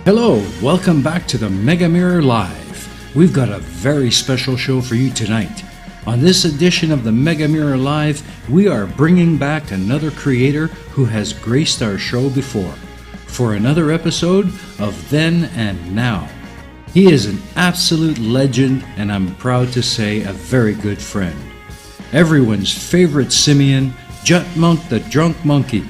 Hello, welcome back to the Mega Mirror Live. We've got a very special show for you tonight. On this edition of the Mega Mirror Live, we are bringing back another creator who has graced our show before, for another episode of Then and Now. He is an absolute legend, and I'm proud to say a very good friend. Everyone's favorite simian, JutMonktheDrunk Monkey.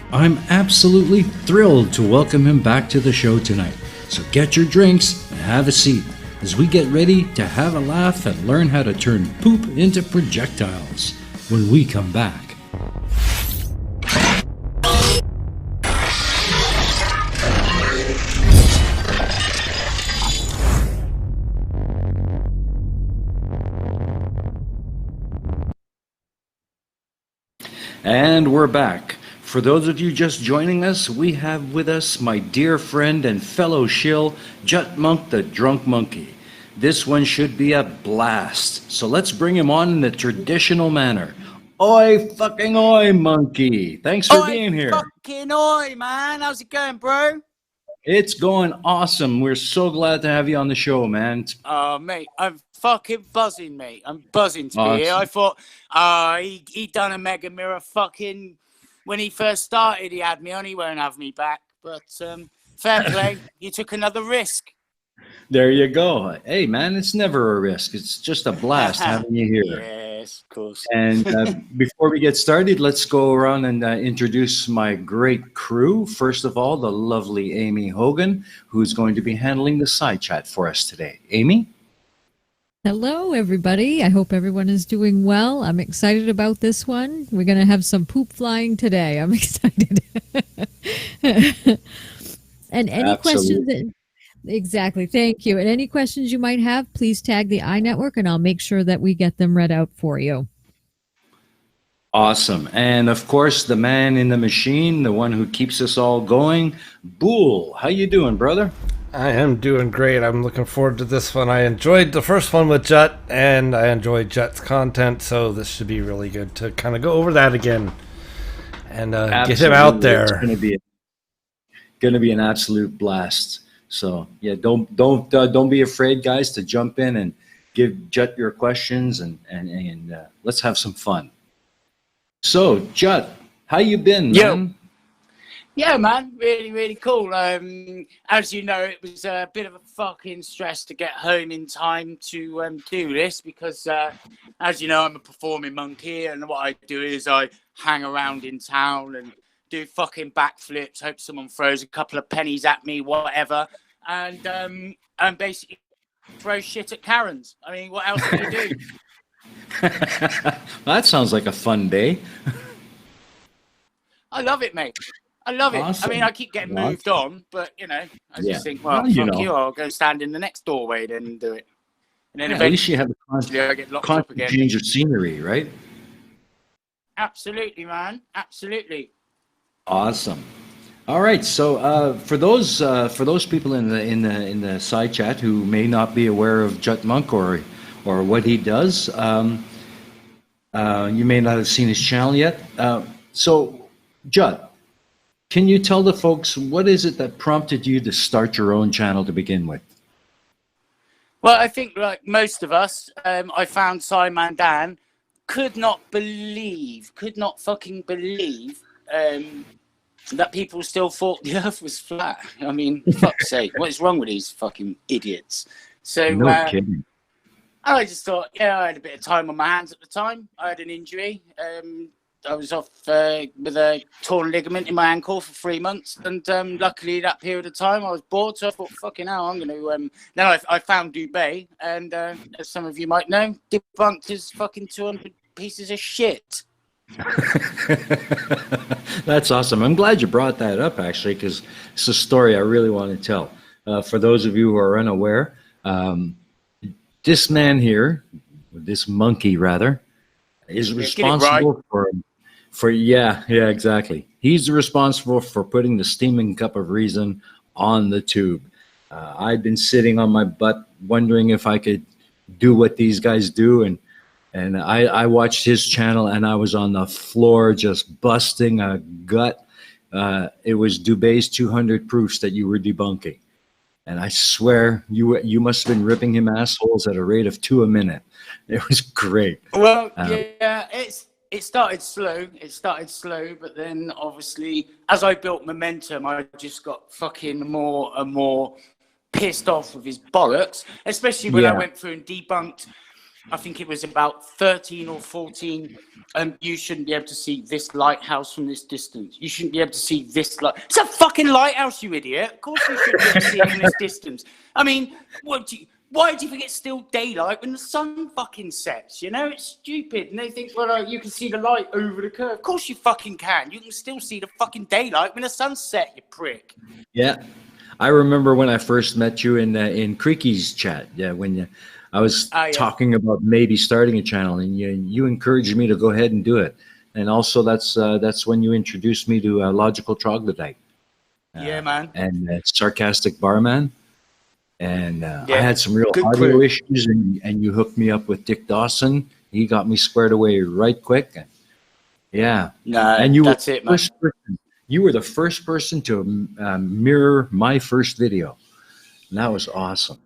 I'm absolutely thrilled to welcome him back to the show tonight. So get your drinks and have a seat as we get ready to have a laugh and learn how to turn poop into projectiles when we come back. And we're back. For those of you just joining us, we have with us my dear friend and fellow shill, JutMonktheDrunk Monkey. This one should be a blast. So let's bring him on in the traditional manner. Oi fucking oi, monkey. Thanks for being here. Fucking oi, man. How's it going, bro? It's going awesome. We're so glad to have you on the show, man. Oh, mate, I'm fucking buzzing, mate. I'm buzzing to Awesome. be here. I thought, he done a Mega Mirror fucking... When he first started, he had me on. He won't have me back. But fair play. You took another risk. There you go. Hey, man, it's never a risk. It's just a blast having you here. Yes, of course. And before we get started, let's go around and introduce my great crew. First of all, the lovely Aimee Hogan, who's going to be handling the side chat for us today. Aimee? Hello, everybody. I hope everyone is doing well. I'm excited about this one. We're going to have some poop flying today. I'm excited. And any questions? Exactly. Thank you. And any questions you might have, please tag the EiE Network, and I'll make sure that we get them read out for you. Awesome. And of course, the man in the machine, the one who keeps us all going, Boole. How you doing, brother? I am doing great. I'm looking forward to this one. I enjoyed the first one with Jut, and I enjoyed Jut's content, so this should be really good to kind of go over that again and get him out there. It's going to be an absolute blast. So yeah, don't be afraid, guys, to jump in and give Jut your questions, and let's have some fun. So Jut, how you been, man? Yeah, man, really, really cool. As you know, it was a bit of a fucking stress to get home in time to do this because, as you know, I'm a performing monkey, and what I do is I hang around in town and do fucking backflips, hope someone throws a couple of pennies at me, whatever, and basically throw shit at Karens. I mean, what else can you do? That sounds like a fun day. I love it, mate. I love it. Awesome. I mean, I keep getting moved on, but, you know, I just think, well, you fuck know. you, I'll go stand in the next doorway then and do it. And then At least you have eventually I get locked up constant again. change of scenery, right? Absolutely, man. Absolutely. Awesome. All right. So for those people in the side chat who may not be aware of JutMonk or what he does, you may not have seen his channel yet. So Jut, can you tell the folks what is it that prompted you to start your own channel to begin with? Well, I think like most of us, I found Simon Dan, could not fucking believe that people still thought the earth was flat. I mean, fuck's sake, what is wrong with these fucking idiots? So, No kidding. I just thought, yeah, I had a bit of time on my hands at the time. I had an injury. I was off with a torn ligament in my ankle for 3 months, and luckily that period of time I was bored, so I thought, fucking hell, I'm going to... Then I found Dubai, and as some of you might know, debunked his fucking 200 pieces of shit. That's awesome. I'm glad you brought that up, actually, because it's a story I really want to tell. For those of you who are unaware, this man here, this monkey rather, is responsible for exactly. He's responsible for putting the steaming cup of reason on the tube. I've been sitting on my butt wondering if I could do what these guys do, and I watched his channel and I was on the floor just busting a gut. It was Dubai's 200 proofs that you were debunking. and I swear you must have been ripping him assholes at a rate of 2 a minute. It was great. Well, yeah, it started slow. But then obviously, as I built momentum, I just got fucking more and more pissed off with his bollocks, especially when I went through and debunked. I think it was about 13 or 14. You shouldn't be able to see this lighthouse from this distance. You shouldn't be able to see this light. It's a fucking lighthouse, you idiot. Of course you shouldn't be able to see it from this distance. I mean, why do you think it's still daylight when the sun fucking sets? You know, it's stupid. And they think, well, you can see the light over the curve. Of course you fucking can. You can still see the fucking daylight when the sun's set, you prick. Yeah. I remember when I first met you in Creaky's chat. Yeah, when I was talking about maybe starting a channel, and you encouraged me to go ahead and do it. And also that's when you introduced me to Logical Troglodyte. Yeah, man. And Sarcastic Barman. And I had some real audio issues, and you hooked me up with Dick Dawson. He got me squared away right quick. Yeah. And that's it, man. You were the first person to mirror my first video. And that was awesome.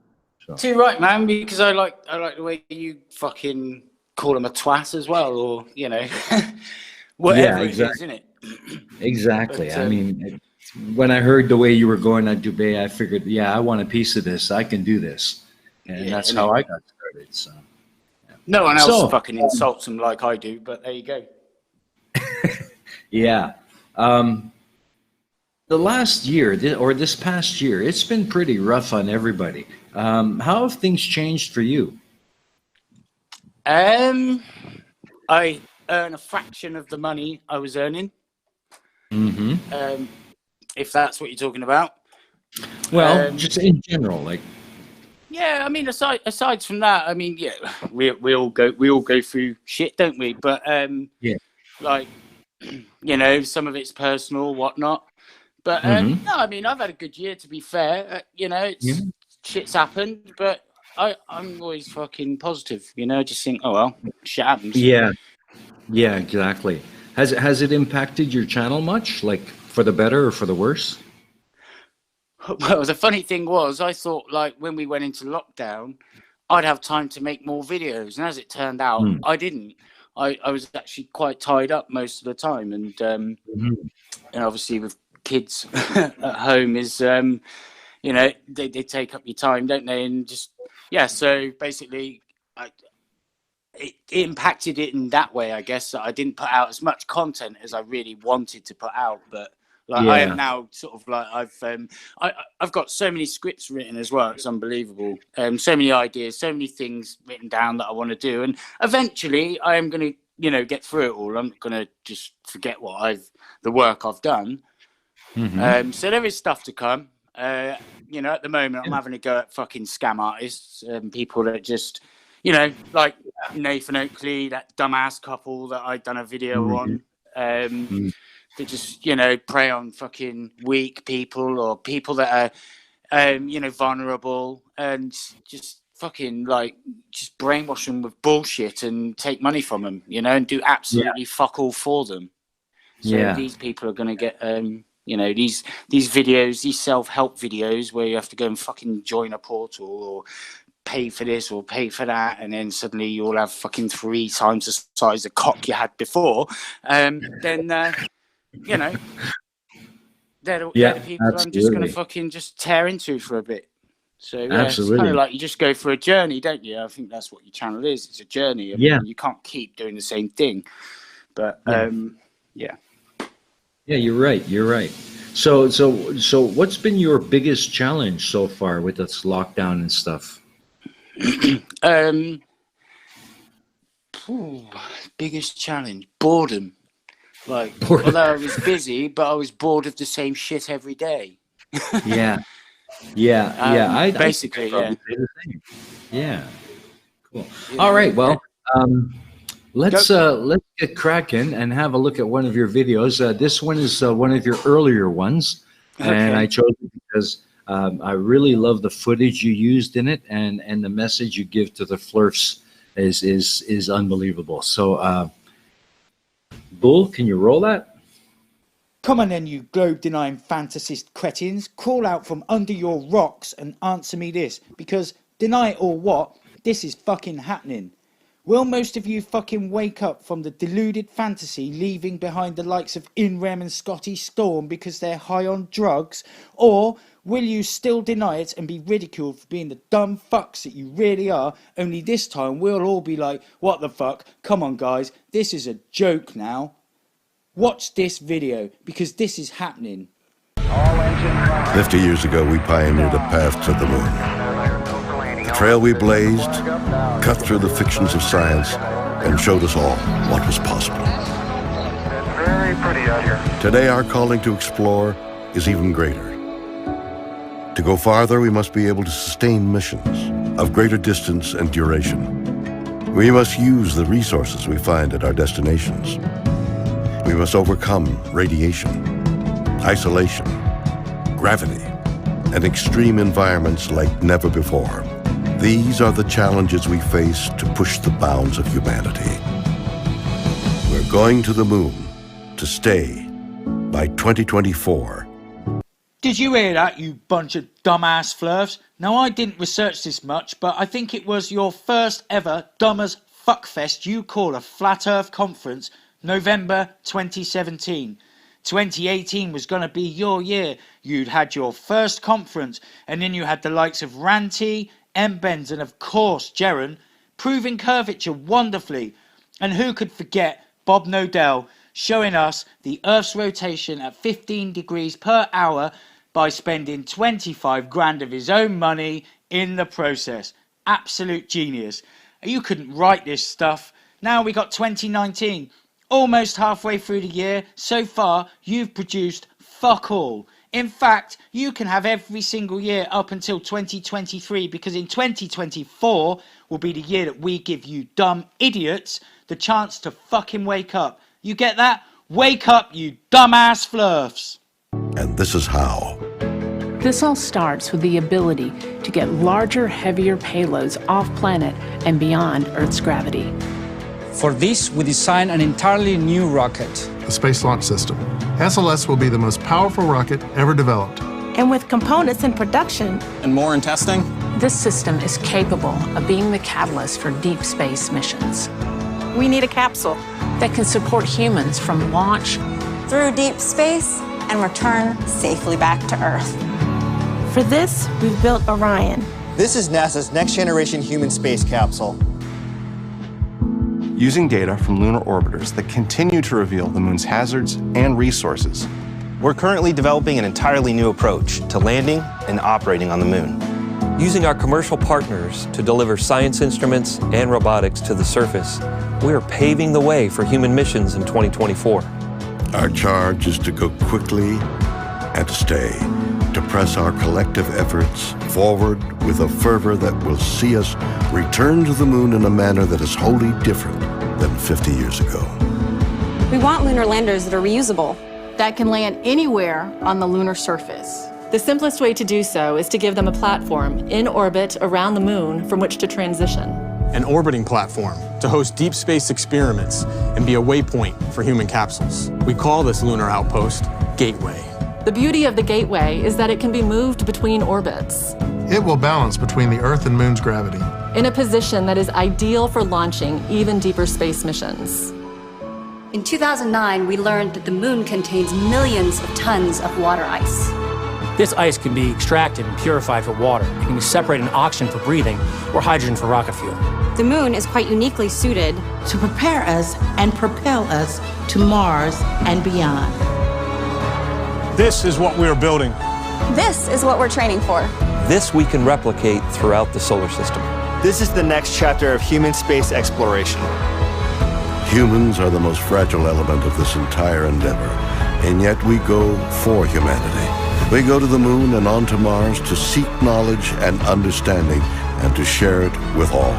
So. Too right, man, because I like the way you fucking call him a twat as well, or, you know, whatever it is, isn't it? Exactly. But, I mean... when I heard the way you were going at Dubai, I figured, I want a piece of this. I can do this. And that's how I got started. So, no one else fucking insults him like I do, but there you go. Yeah. The last year, or this past year, it's been pretty rough on everybody. How have things changed for you? I earn a fraction of the money I was earning. Mm-hmm. If that's what you're talking about. Well, just in general, like. Yeah, I mean, aside from that, I mean, yeah, we all go through shit, don't we? But like, you know, some of it's personal, whatnot. But no, I mean, I've had a good year, to be fair. You know, shit's happened, but I'm always fucking positive. You know, just think, oh well, shit happens. Yeah, exactly. Has it impacted your channel much, like for the better or for the worse? Well, the funny thing was, I thought, like, when we went into lockdown, I'd have time to make more videos, and as it turned out, I didn't. I was actually quite tied up most of the time, and obviously with kids at home is, you know, they take up your time, don't they? And just so basically, it impacted it in that way, I guess. That I didn't put out as much content as I really wanted to put out, but. Like I am now sort of like I've got so many scripts written as well. It's unbelievable. So many ideas, so many things written down that I want to do, and eventually I am going to, you know, get through it all. I'm not going to just forget the work I've done. So there is stuff to come. You know, at the moment I'm having a go at fucking scam artists, people that just, you know, like Nathan Oakley, that dumbass couple that I'd done a video on. They just, you know, prey on fucking weak people or people that are, you know, vulnerable, and just fucking like just brainwash them with bullshit and take money from them, you know, and do absolutely fuck all for them. So these people are going to get, you know, these videos, these self-help videos where you have to go and fucking join a portal or pay for this or pay for that, and then suddenly you'll have fucking 3 times the size of cock you had before. Then, you know, they're the people I'm just going to fucking just tear into for a bit. So it's kind of like you just go for a journey, don't you? I think that's what your channel is. It's a journey. I mean, you can't keep doing the same thing. But yeah, you're right. So what's been your biggest challenge so far with this lockdown and stuff? Biggest challenge, boredom. Like, although I was busy, but I was bored of the same shit every day. I basically, yeah. Cool. All right, well, let's get cracking and have a look at one of your videos. This one is one of your earlier ones, and I chose it because I really love the footage you used in it, and the message you give to the flirts is unbelievable. So. Bull, can you roll that? Come on then, you globe-denying fantasist cretins, crawl out from under your rocks and answer me this, because deny it or what, this is fucking happening. Will most of you fucking wake up from the deluded fantasy leaving behind the likes of Inrem and Scotty Storm because they're high on drugs? Or will you still deny it and be ridiculed for being the dumb fucks that you really are, only this time we'll all be like, what the fuck, come on guys, this is a joke now. Watch this video, because this is happening. 50 years ago, we pioneered a path to the moon. The trail we blazed cut through the fictions of science and showed us all what was possible. It's very pretty out here. Today, our calling to explore is even greater. To go farther, we must be able to sustain missions of greater distance and duration. We must use the resources we find at our destinations. We must overcome radiation, isolation, gravity, and extreme environments like never before. These are the challenges we face to push the bounds of humanity. We're going to the moon to stay by 2024. Did you hear that, you bunch of dumbass flurfs? Now, I didn't research this much, but I think it was your first ever dumb as fuckfest you call a Flat Earth conference, November 2017. 2018 was going to be your year. You'd had your first conference, and then you had the likes of Ranty, M-Benz, and of course Jeren, proving curvature wonderfully. And who could forget Bob Nodell showing us the Earth's rotation at 15 degrees per hour by spending 25 grand of his own money in the process. Absolute genius. You couldn't write this stuff. Now we got 2019. Almost halfway through the year. So far, you've produced fuck all. In fact, you can have every single year up until 2023, because in 2024 will be the year that we give you dumb idiots the chance to fucking wake up. You get that? Wake up, you dumbass flurfs. And this is how. This all starts with the ability to get larger, heavier payloads off planet and beyond Earth's gravity. For this, we designed an entirely new rocket. The Space Launch System. SLS will be the most powerful rocket ever developed. And with components in production And more in testing? This system is capable of being the catalyst for deep space missions we need a capsule that can support humans from launch through deep space and return safely back to Earth. For this, we've built Orion. This is NASA's next generation human space capsule. Using data from lunar orbiters that continue to reveal the moon's hazards and resources. We're currently developing an entirely new approach to landing and operating on the moon. Using our commercial partners to deliver science instruments and robotics to the surface, we are paving the way for human missions in 2024. Our charge is to go quickly and to stay, to press our collective efforts forward with a fervor that will see us return to the moon in a manner that is wholly different than 50 years ago. We want lunar landers that are reusable, that can land anywhere on the lunar surface. The simplest way to do so is to give them a platform in orbit around the moon from which to transition. An orbiting platform to host deep space experiments and be a waypoint for human capsules. We call this lunar outpost Gateway. The beauty of the Gateway is that it can be moved between orbits. It will balance between the Earth and Moon's gravity, in a position that is ideal for launching even deeper space missions. In 2009, we learned that the moon contains millions of tons of water ice. This ice can be extracted and purified for water. It can be separated in oxygen for breathing or hydrogen for rocket fuel. The moon is quite uniquely suited to prepare us and propel us to Mars and beyond. This is what we are building. This is what we're training for. This we can replicate throughout the solar system. This is the next chapter of human space exploration. Humans are the most fragile element of this entire endeavor, and yet we go for humanity. We go to the moon and on to Mars to seek knowledge and understanding and to share it with all.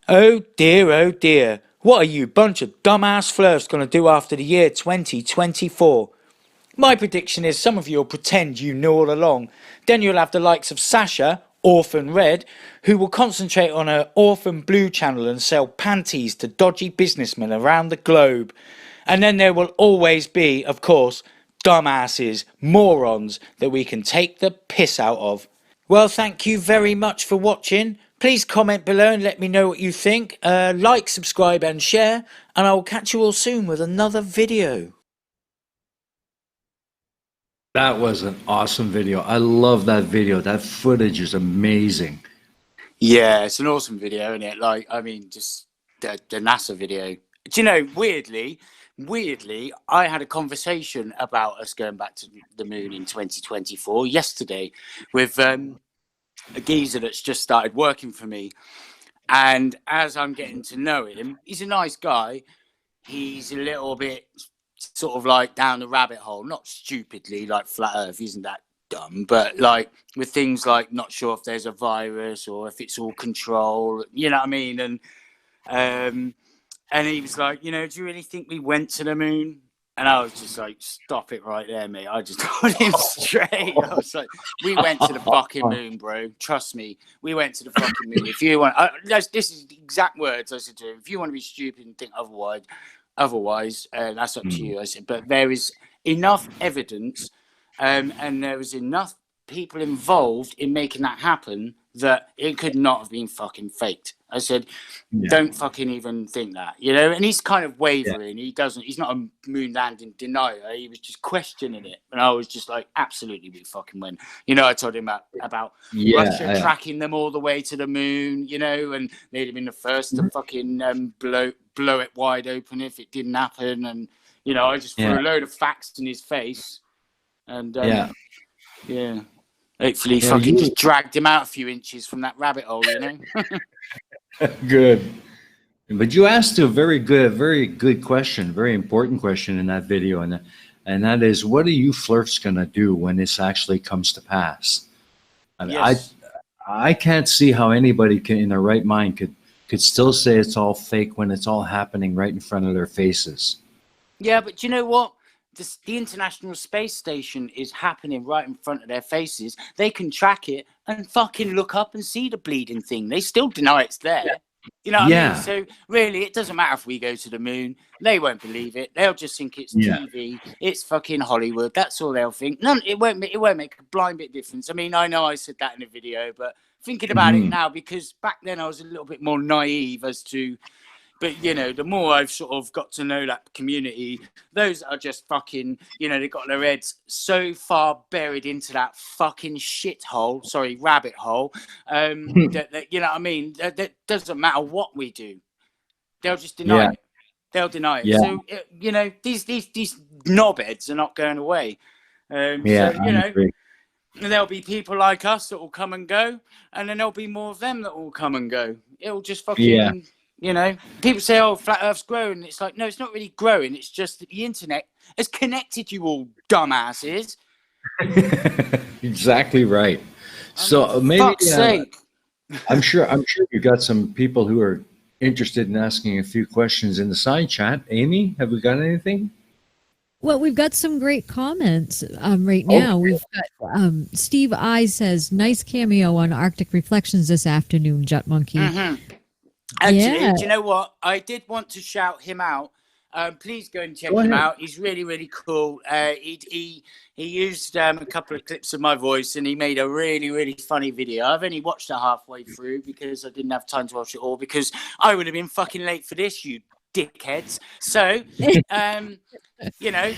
Oh dear, what are you bunch of dumbass flirts going to do after the year 2024? My prediction is some of you will pretend you knew all along. Then you'll have the likes of Sasha, Orphan Red, who will concentrate on her Orphan Blue channel and sell panties to dodgy businessmen around the globe. And then there will always be, of course, dumbasses, morons that we can take the piss out of. Well, thank you very much for watching. Please comment below and let me know what you think. Like, subscribe and share, and I will catch you all soon with another video. That was an awesome video. I love that video. That footage is amazing. Yeah, it's an awesome video, isn't it? Like, I mean, just the NASA video. Do you know, weirdly, I had a conversation about us going back to the moon in 2024 yesterday with a geezer that's just started working for me. And as I'm getting to know him, he's a nice guy. He's a little bit sort of like down the rabbit hole, not stupidly like flat earth, isn't that dumb, but like with things like not sure if there's a virus or if it's all control, you know what I mean? And he was like, you know, do you really think we went to the moon? And I was just like, stop it right there, mate. I just told him straight. I was like, we went to the fucking moon, bro. Trust me. We went to the fucking moon. If you want, this is the exact words I said to him. If you want to be stupid and think otherwise, that's up to you. I said, but there is enough evidence and there was enough people involved in making that happen that it could not have been fucking faked. I said, don't fucking even think that, you know? And he's kind of wavering. He's not a moon landing denier. He was just questioning it. And I was just like, absolutely, we fucking went. You know, I told him about Russia tracking them all the way to the moon, you know, and they'd have been the first to fucking blow it wide open if it didn't happen. And, you know, I just threw a load of facts in his face. And, hopefully fucking just dragged him out a few inches from that rabbit hole, you know? Good. But you asked a very good question, very important question in that video, and that is, what are you flirts gonna do when this actually comes to pass? I mean, I can't see how anybody can, in their right mind, could still say it's all fake when it's all happening right in front of their faces. Yeah, but you know what? The International Space Station is happening right in front of their faces. They can track it and fucking look up and see the bleeding thing. They still deny it's there. You know what I mean? So really, it doesn't matter if we go to the moon. They won't believe it. They'll just think it's TV. It's fucking Hollywood. That's all they'll think. It won't make a blind bit difference. I mean, I know I said that in a video, but thinking about it now, because back then I was a little bit more naive as to... But, you know, the more I've sort of got to know that community, those are just fucking, you know, they've got their heads so far buried into that fucking rabbit hole, that, you know what I mean? That doesn't matter what we do. They'll just deny it. They'll deny it. So, you know, these knobheads are not going away. So, you know, there'll be people like us that will come and go, and then there'll be more of them that will come and go. It'll just fucking... You know, people say, oh, flat Earth's growing. It's like, no, it's not really growing. It's just that the internet has connected you all dumbasses. Exactly right. So maybe I'm sure you got some people who are interested in asking a few questions in the side chat. Aimee, have we got anything? Well, we've got some great comments right now. We've got Steve I says, nice cameo on Arctic Reflections this afternoon, JutMonk. Actually, do you know what? I did want to shout him out. Please go and check him out. He's really, really cool. He used a couple of clips of my voice, and he made a really, really funny video. I've only watched it halfway through because I didn't have time to watch it all, because I would have been fucking late for this, you dickheads. So, you know,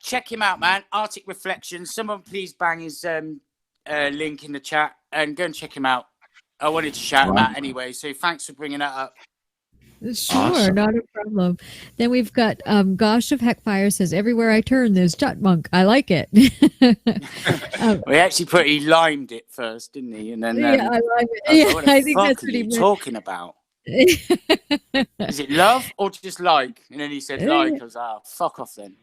check him out, man. Arctic Reflections. Someone please bang his link in the chat and go and check him out. I wanted to shout that anyway, so thanks for bringing that up. Sure, not a problem. Then we've got Gosh of Heckfire says, everywhere I turn, there's JutMonk. I like it. We actually he limed it first, didn't he? And then I like it. I think that's what he meant. Talking about. Is it love or just like? And then he said like. I was like, fuck off then.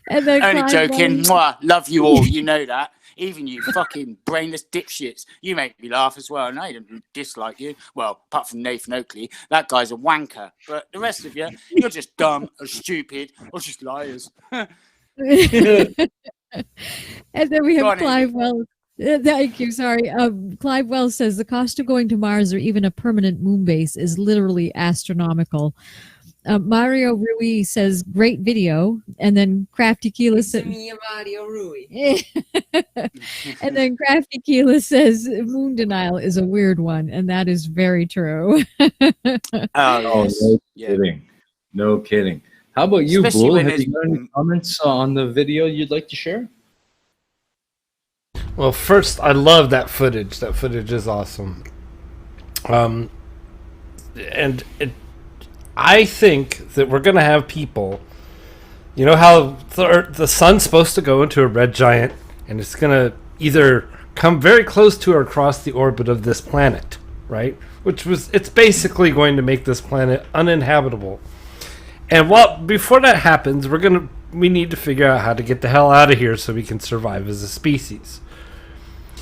And then only joking. Mwah, love you all. You know that. Even you fucking brainless dipshits. You make me laugh as well. And I don't dislike you. Well, apart from Nathan Oakley. That guy's a wanker. But the rest of you, you're just dumb or stupid or just liars. And then we have Clive Wells. Thank you. Sorry. Clive Wells says the cost of going to Mars or even a permanent moon base is literally astronomical. Mario Rui says, great video. And then Krafty Keelah says, Mario Rui. and then Krafty Keelah says, moon denial is a weird one. And that is very true. No kidding. No kidding. How about you, Especially Bull? when Have you got any comments on the video you'd like to share? Well, first, I love that footage. That footage is awesome. I think that we're going to have people, you know how the sun's supposed to go into a red giant, and it's going to either come very close to or across the orbit of this planet, right? It's basically going to make this planet uninhabitable. And before that happens, we need to figure out how to get the hell out of here so we can survive as a species.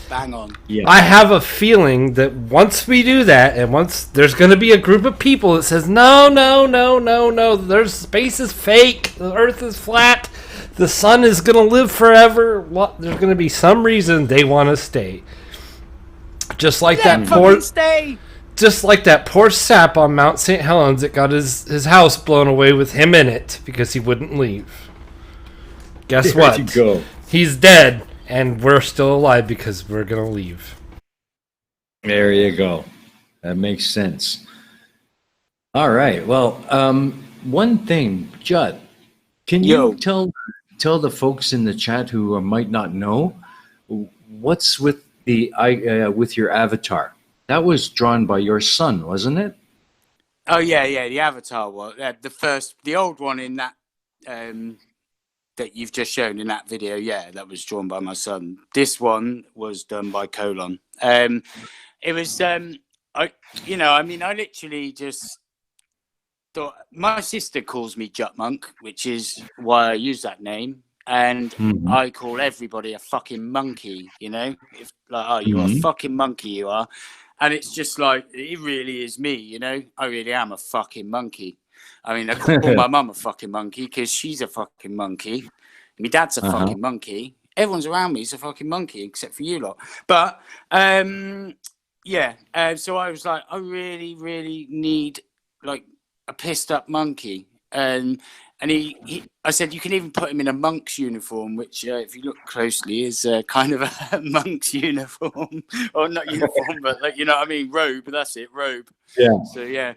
Bang on. Yeah. I have a feeling that once we do that, and once there's going to be a group of people that says, no, space is fake, the Earth is flat, the sun is going to live forever, there's going to be some reason they want to stay. Just like that poor sap on Mount St. Helens that got his house blown away with him in it because he wouldn't leave. Guess There what? you go. He's dead. And we're still alive because we're going to leave. There you go. That makes sense. All right. Well, one thing, Jut, can you tell the folks in the chat who might not know what's with with your avatar? That was drawn by your son, wasn't it? Oh yeah, the avatar one. The old one in that that you've just shown in that video, that was drawn by my son. This one was done by Colon. It was, I literally just thought, my sister calls me JutMonk, which is why I use that name, and I call everybody a fucking monkey, you know? You're a fucking monkey, you are. And it's just like, it really is me, you know? I really am a fucking monkey. I mean, I call my mum a fucking monkey because she's a fucking monkey. My dad's a fucking monkey. Everyone's around me is a fucking monkey, except for you lot. But, so I was like, I really, really need, like, a pissed up monkey. And I said, you can even put him in a monk's uniform, which, if you look closely, is kind of a monk's uniform. Or not uniform, but, like, you know what I mean? Robe, that's it, robe. Yeah. So, yeah.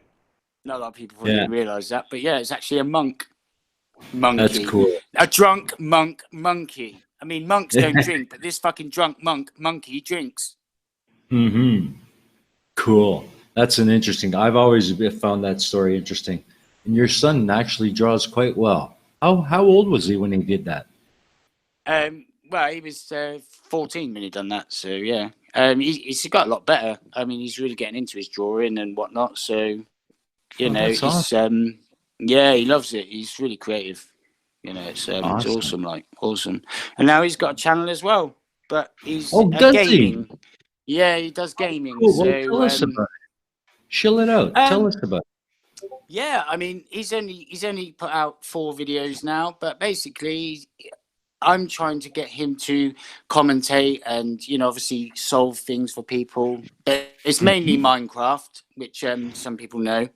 Not a lot of people really realise that, but yeah, it's actually a monkey. That's cool. A drunk monkey. I mean, monks don't drink, but this fucking drunk monkey drinks. Cool. That's an interesting. I've always found that story interesting. And your son actually draws quite well. How old was he when he did that? Well, he was 14 when he done that. So yeah, he's got a lot better. I mean, he's really getting into his drawing and whatnot. So. You know, he's awesome. He loves it. He's really creative. You know, it's awesome, like awesome. And now he's got a channel as well, but he's gaming. Yeah, he does gaming. Cool. So Well, tell us about it. Shill it out. Tell us about it. Yeah, I mean, he's only put out 4 videos now, but basically, I'm trying to get him to commentate and, you know, obviously solve things for people. But it's mainly Minecraft, which some people know.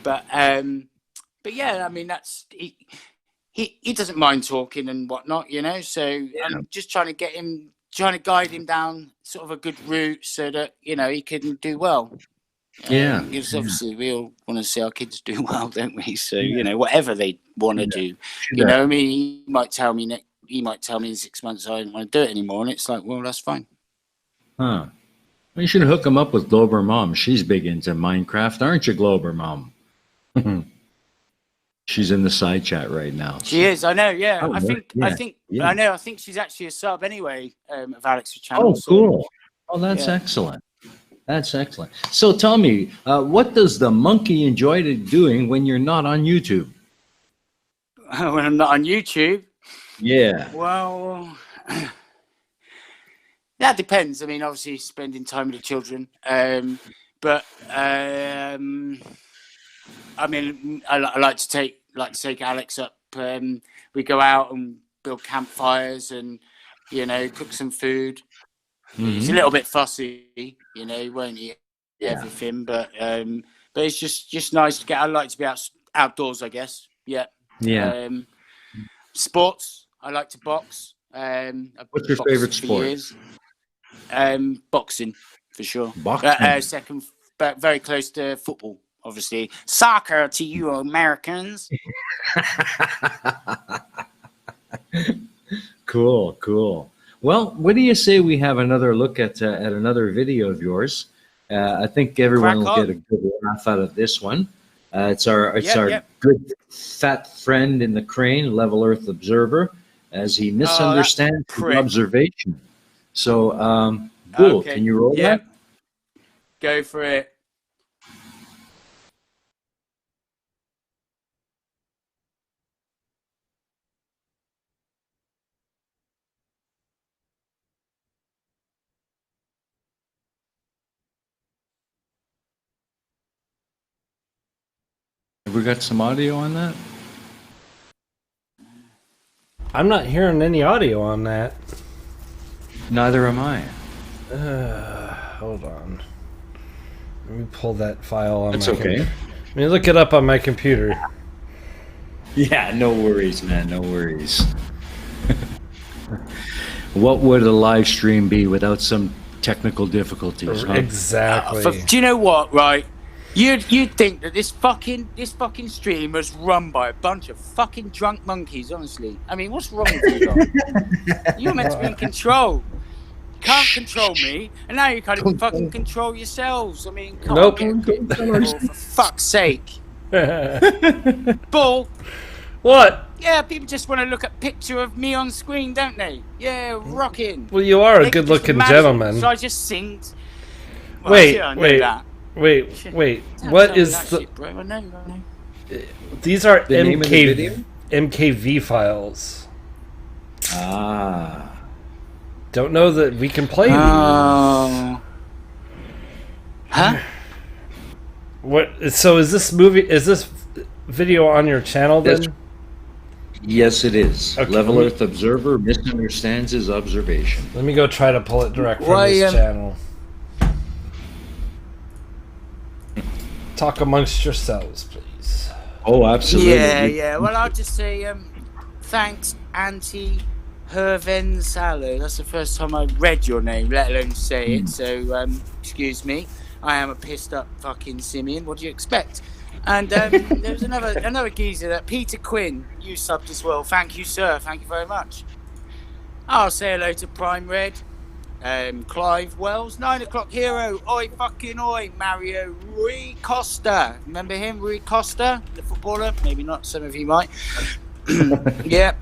But yeah, I mean, that's he doesn't mind talking and whatnot, you know. So I'm just trying to guide him down sort of a good route so that, you know, he can do well. Yeah. Because obviously we all want to see our kids do well, don't we? So you know, whatever they want to do, you know. I mean, he might tell me in 6 months I don't want to do it anymore, and it's like, well, that's fine. Huh. You should hook him up with Glober Mom. She's big into Minecraft, aren't you, Glober Mom? She's in the side chat right now. She is. I know. Yeah. Oh, I think. yeah. I know. I think she's actually a sub anyway of Alex's channel. Oh, cool. Oh, that's excellent. That's excellent. So tell me, what does the monkey enjoy doing when you're not on YouTube? When I'm not on YouTube? Yeah. Well, that depends. I mean, obviously spending time with the children. But I mean, I like to take Alex up. We go out and build campfires and, you know, cook some food. He's a little bit fussy, you know, he won't eat everything, but But it's just nice to get. I like to be outdoors, I guess. Yeah. Yeah. Sports. I like to box. What's your favorite sport? Boxing, for sure. Boxing. Second, but very close to football, obviously. Soccer to you Americans. Cool. Well, what do you say we have another look at another video of yours? I think everyone will get a good laugh out of this one. It's our good fat friend in the crane, Level Earth Observer, as he misunderstands the observation. So, Bull, can you roll that? Go for it. Have we got some audio on that? I'm not hearing any audio on that. Neither am I. Hold on. Let me pull that file on That's my okay. Let me look it up on my computer. Yeah, no worries, man. No worries. What would a live stream be without some technical difficulties? Huh? Exactly. Do you know what? Right, you'd think that this fucking stream was run by a bunch of fucking drunk monkeys. Honestly, I mean, what's wrong with you lot? You're meant to be in control. You can't control me, and now you can't even fucking control yourselves. I mean, come on, get control, for fuck's sake. Bull. What? Yeah, people just want to look at picture of me on screen, don't they? Yeah, rocking. Well, you are a good-looking gentleman. So I just sing. Well, wait. Don't What tell me is that the? shit, bro. I know. These are The name of the video? MKV files. Ah. Don't know that we can play these. Huh? What? So is this video on your channel then? Yes, it is. Okay, Level Earth Observer misunderstands his observation. Let me go try to pull it direct from this channel. Talk amongst yourselves, please. Oh, absolutely. Yeah. Well, I'll just say thanks, Auntie Hervensalo. That's the first time I read your name, let alone say it. So, excuse me. I am a pissed up fucking simian. What do you expect? And there was another geezer, that Peter Quinn. You subbed as well. Thank you, sir. Thank you very much. I'll say hello to Prime Red. Clive Wells, 9 o'clock hero. Oi, fucking oi. Mario Rui Costa. Remember him, Rui Costa, the footballer? Maybe not. Some of you might. Yeah.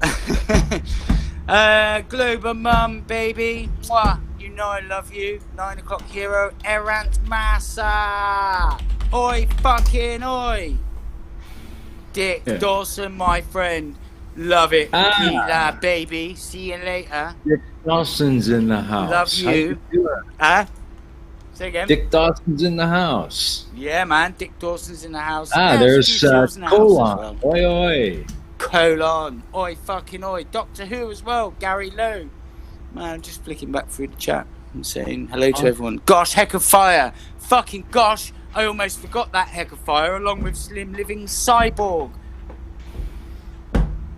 Global Mum, baby. Mwah. You know I love you. 9 o'clock hero. Errant Massa. Oi, fucking oi. Dick Dawson, my friend. Love it. Keelah, baby. See you later. Dick Dawson's in the house. Love you. Say again. Dick Dawson's in the house. Yeah, man. Dick Dawson's in the house. There's Colon. Oi, oi. Colon. Oi, fucking oi. Doctor Who as well. Gary Lowe. Man, I'm just flicking back through the chat and saying hello to everyone. Gosh, heck of fire. Fucking gosh. I almost forgot that heck of fire along with Slim Living Cyborg.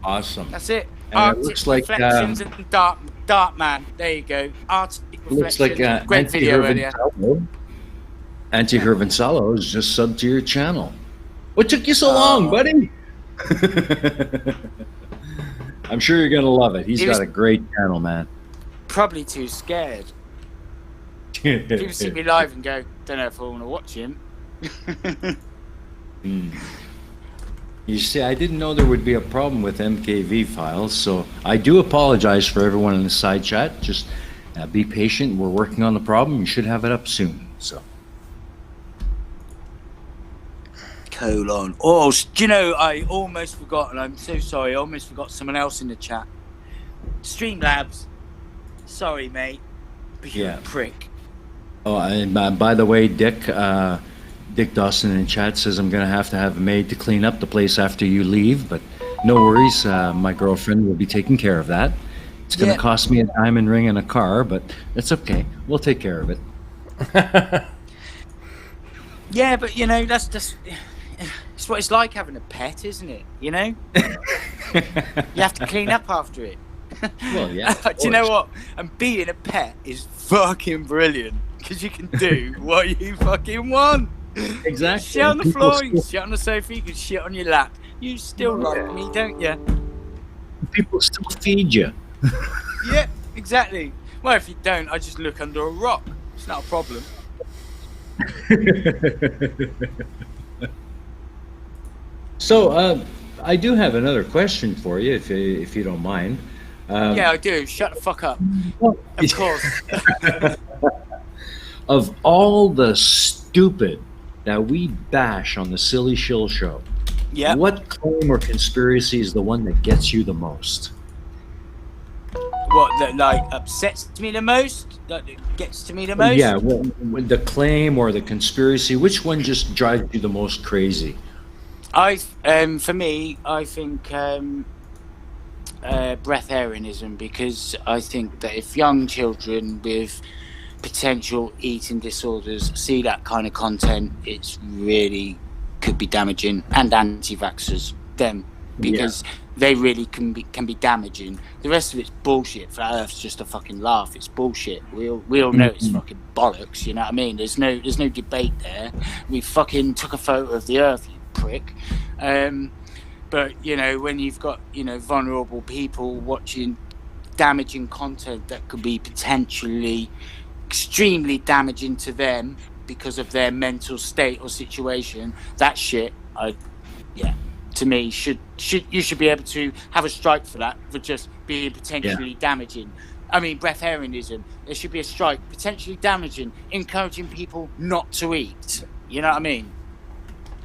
Awesome. That's it. And Arctic it looks like Reflections and Dark Man. There you go. Arctic looks Reflections. like Great video earlier. Auntie Hervensalo has just subbed to your channel. What took you so long, buddy? I'm sure you're gonna love it. He's got a great channel, man. Probably too scared. People see me live and go, don't know if I want to watch him. You see, I didn't know there would be a problem with MKV files, so I do apologize for everyone in the side chat. Just be patient. We're working on the problem. You should have it up soon. So. Colon. Oh, do you know, I almost forgot, and I'm so sorry, I almost forgot someone else in the chat. Streamlabs. Sorry, mate. But you're a prick. Oh, and by the way, Dick Dawson in chat says I'm going to have a maid to clean up the place after you leave, but no worries. My girlfriend will be taking care of that. It's going to cost me a diamond ring and a car, but it's okay. We'll take care of it. Yeah, but you know, that's just it's what it's like having a pet, isn't it? You know, you have to clean up after it. Well, yeah. Do you know what? And being a pet is fucking brilliant because you can do what you fucking want. Exactly. Shit on the floor, you can shit on the sofa, you can shit on your lap. You still like me, don't you? People still feed you. Yeah, exactly. Well, if you don't, I just look under a rock. It's not a problem. So, I do have another question for you, if you don't mind. Yeah, I do. Shut the fuck up. Of course. Of all the stupid that we bash on the Silly Shill Show, yeah, what claim or conspiracy is the one that gets you the most? What, that like upsets me the most? That gets to me the most? Yeah, well, the claim or the conspiracy, which one just drives you the most crazy? For me, I think breatharianism, because I think that if young children with potential eating disorders see that kind of content, it's really could be damaging, and anti-vaxxers, them, because they really can be damaging. The rest of it's bullshit. Flat Earth's just a fucking laugh. It's bullshit. We all know it's fucking bollocks. You know what I mean? There's no debate there. We fucking took a photo of the Earth, you prick. But you know, when you've got, you know, vulnerable people watching damaging content that could be potentially extremely damaging to them because of their mental state or situation, that shit, to me, you should be able to have a strike for that, for just being potentially damaging. I mean, breatharianism, there should be a strike, potentially damaging, encouraging people not to eat. You know what I mean?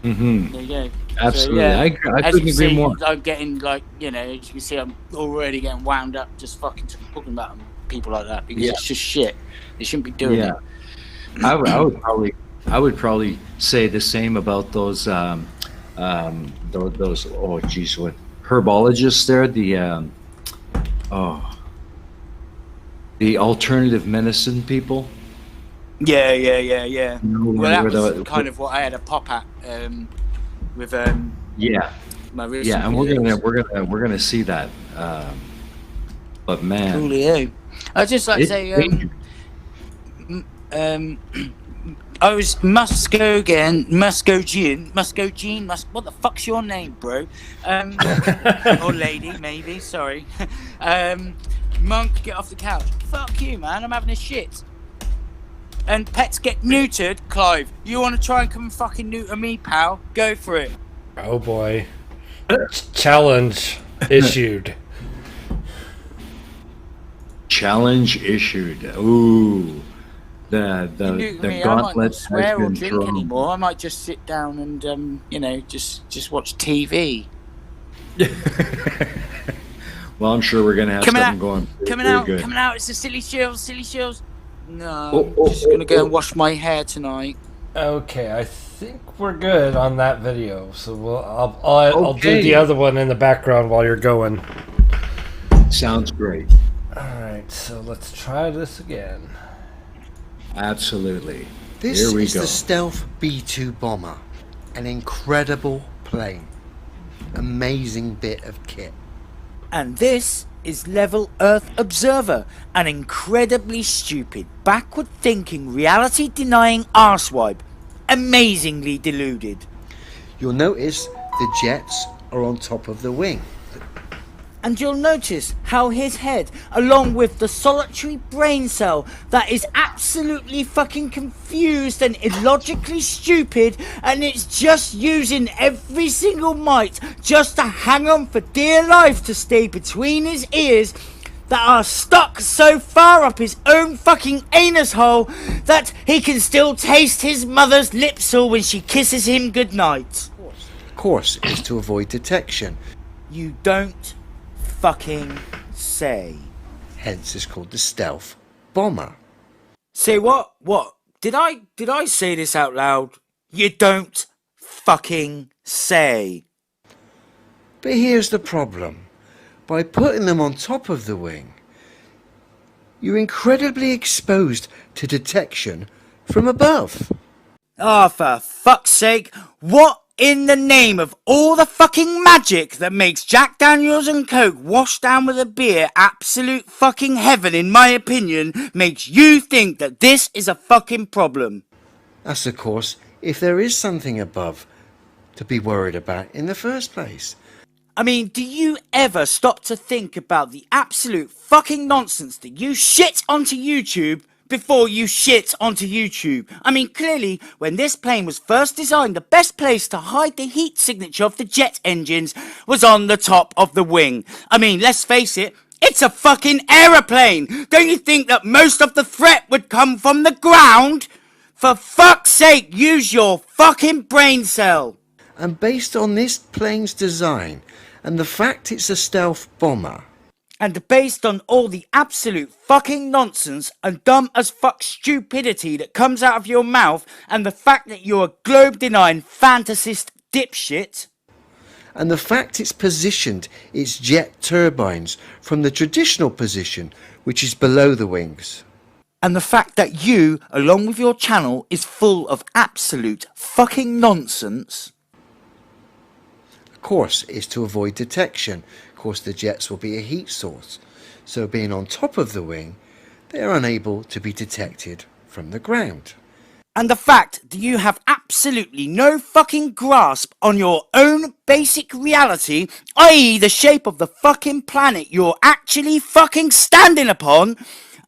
Mm-hmm. There you go. Absolutely. So, yeah, I couldn't agree more. I'm getting, like, you know, as you can see, I'm already getting wound up just fucking talking about people like that, because it's just shit. They shouldn't be doing it. I would probably say the same about those oh geez, what herbologists there, the alternative medicine people. Yeah. You know, Well, that was kind of what I had a pop at with my recent and we're gonna see that. But man, coolio. I'd just like to say I was Muscogen, what the fuck's your name, bro? Or lady, maybe, sorry. Monk, get off the couch. Fuck you, man, I'm having a shit. And pets get neutered. Clive, you want to try and come and fucking neuter me, pal? Go for it. Oh boy. Challenge issued. Challenge issued. Ooh. The gauntlet I might not swear has or been drink thrown. anymore. I might just sit down and you know, just watch TV. Well, I'm sure we're gonna have something going. Coming out. It's the silly shills. No, I'm just gonna go and wash my hair tonight. Okay, I think we're good on that video. So I'll do the other one in the background while you're going. Sounds great. All right, so let's try this again. Absolutely. This Here we is go. the Stealth B-2 bomber, an incredible plane, amazing bit of kit. And this is Level Earth Observer, an incredibly stupid, backward-thinking, reality-denying arsewipe, amazingly deluded. You'll notice the jets are on top of the wing. And you'll notice how his head, along with the solitary brain cell that is absolutely fucking confused and illogically stupid, and it's just using every single mite just to hang on for dear life to stay between his ears, that are stuck so far up his own fucking anus hole that he can still taste his mother's lipsole when she kisses him goodnight. Of course, is to avoid detection. You don't fucking say. Hence it's called the Stealth Bomber. Say what? What? Did I say this out loud? You don't fucking say. But here's the problem. By putting them on top of the wing, you're incredibly exposed to detection from above. Oh, for fuck's sake, what in the name of all the fucking magic that makes Jack Daniels and Coke washed down with a beer absolute fucking heaven, in my opinion, makes you think that this is a fucking problem? That's, of course, if there is something above to be worried about in the first place. I mean, do you ever stop to think about the absolute fucking nonsense that you shit onto YouTube before you shit onto YouTube? I mean, clearly, when this plane was first designed, the best place to hide the heat signature of the jet engines was on the top of the wing. I mean, let's face it, it's a fucking aeroplane! Don't you think that most of the threat would come from the ground? For fuck's sake, use your fucking brain cell! And based on this plane's design, and the fact it's a stealth bomber, and based on all the absolute fucking nonsense and dumb as fuck stupidity that comes out of your mouth, and the fact that you're a globe-denying fantasist dipshit, and the fact it's positioned its jet turbines from the traditional position, which is below the wings, and the fact that you, along with your channel, is full of absolute fucking nonsense. Of course, is to avoid detection. Of course, the jets will be a heat source, so being on top of the wing, they are unable to be detected from the ground. And the fact that you have absolutely no fucking grasp on your own basic reality, i.e. the shape of the fucking planet you're actually fucking standing upon,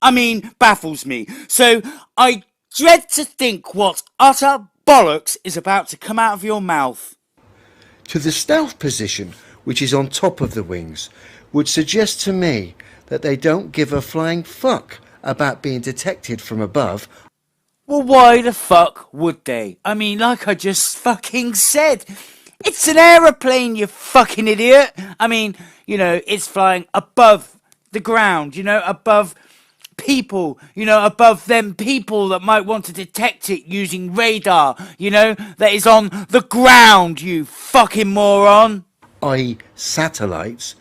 I mean, baffles me. So I dread to think what utter bollocks is about to come out of your mouth. To the stealth position, which is on top of the wings, would suggest to me that they don't give a flying fuck about being detected from above. Well, why the fuck would they? I mean, like I just fucking said, it's an aeroplane, you fucking idiot. I mean, you know, it's flying above the ground, you know, above people, you know, above them people that might want to detect it using radar, you know, that is on the ground, you fucking moron. I.e. satellites.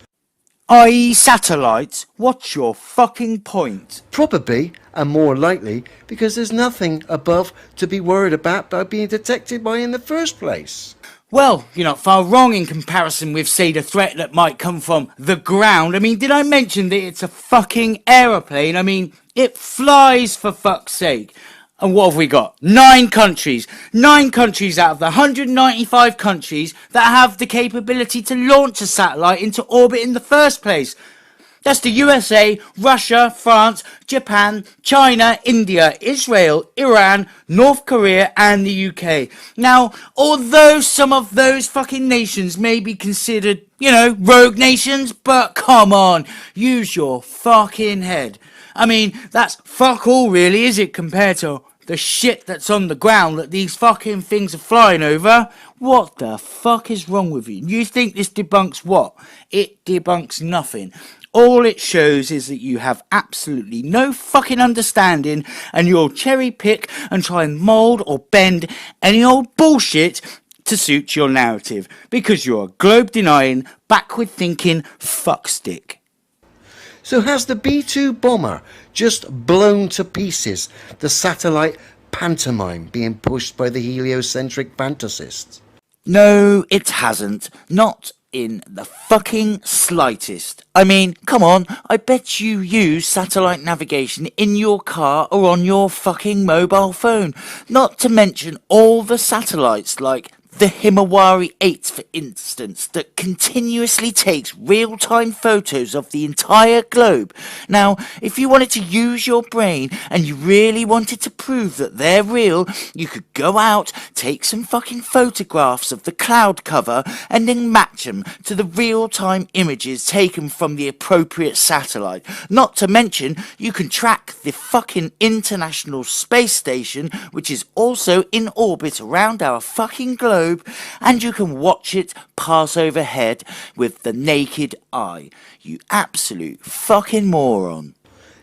I.e. satellites? What's your fucking point? Probably, and more likely, because there's nothing above to be worried about by being detected by in the first place. Well, you're not far wrong in comparison with, say, the threat that might come from the ground. I mean, did I mention that it's a fucking aeroplane? I mean, it flies, for fuck's sake. And what have we got? 9 countries. 9 countries out of the 195 countries that have the capability to launch a satellite into orbit in the first place. That's the USA, Russia, France, Japan, China, India, Israel, Iran, North Korea, and the UK. Now, although some of those fucking nations may be considered, you know, rogue nations, but come on, use your fucking head. I mean, that's fuck all really, is it, compared to the shit that's on the ground that these fucking things are flying over? What the fuck is wrong with you? You think this debunks what? It debunks nothing. All it shows is that you have absolutely no fucking understanding, and you'll cherry pick and try and mould or bend any old bullshit to suit your narrative, because you're a globe-denying, backward-thinking fuckstick. So has the B-2 bomber just blown to pieces the satellite pantomime being pushed by the heliocentric fantasists? No, it hasn't. Not in the fucking slightest. I mean, come on, I bet you use satellite navigation in your car or on your fucking mobile phone. Not to mention all the satellites like the Himawari 8, for instance, that continuously takes real-time photos of the entire globe. Now, if you wanted to use your brain and you really wanted to prove that they're real, you could go out, take some fucking photographs of the cloud cover, and then match them to the real-time images taken from the appropriate satellite. Not to mention, you can track the fucking International Space Station, which is also in orbit around our fucking globe, and you can watch it pass overhead with the naked eye. You absolute fucking moron.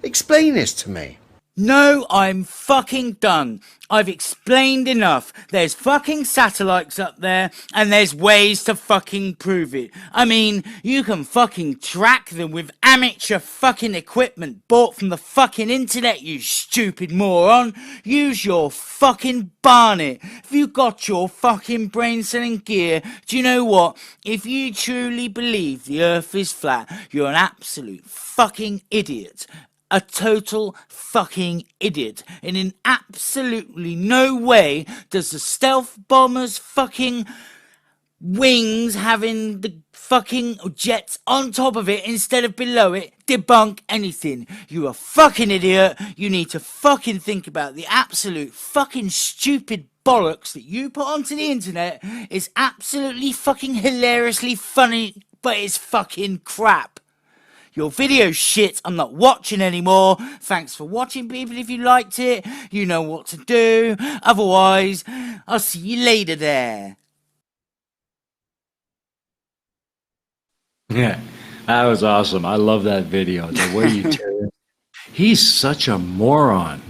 Explain this to me. No, I'm fucking done. I've explained enough. There's fucking satellites up there, and there's ways to fucking prove it. I mean, you can fucking track them with amateur fucking equipment bought from the fucking internet, you stupid moron. Use your fucking barnet. If you got your fucking brain cell in gear, do you know what? If you truly believe the earth is flat, you're an absolute fucking idiot. A total fucking idiot. And in absolutely no way does the stealth bomber's fucking wings having the fucking jets on top of it instead of below it debunk anything. You a fucking idiot. You need to fucking think about the absolute fucking stupid bollocks that you put onto the internet. Is absolutely fucking hilariously funny, but it's fucking crap. Your video shit, I'm not watching anymore. Thanks for watching, people. If you liked it, you know what to do. Otherwise, I'll see you later there. Yeah, that was awesome. I love that video. The way you tell it. He's such a moron.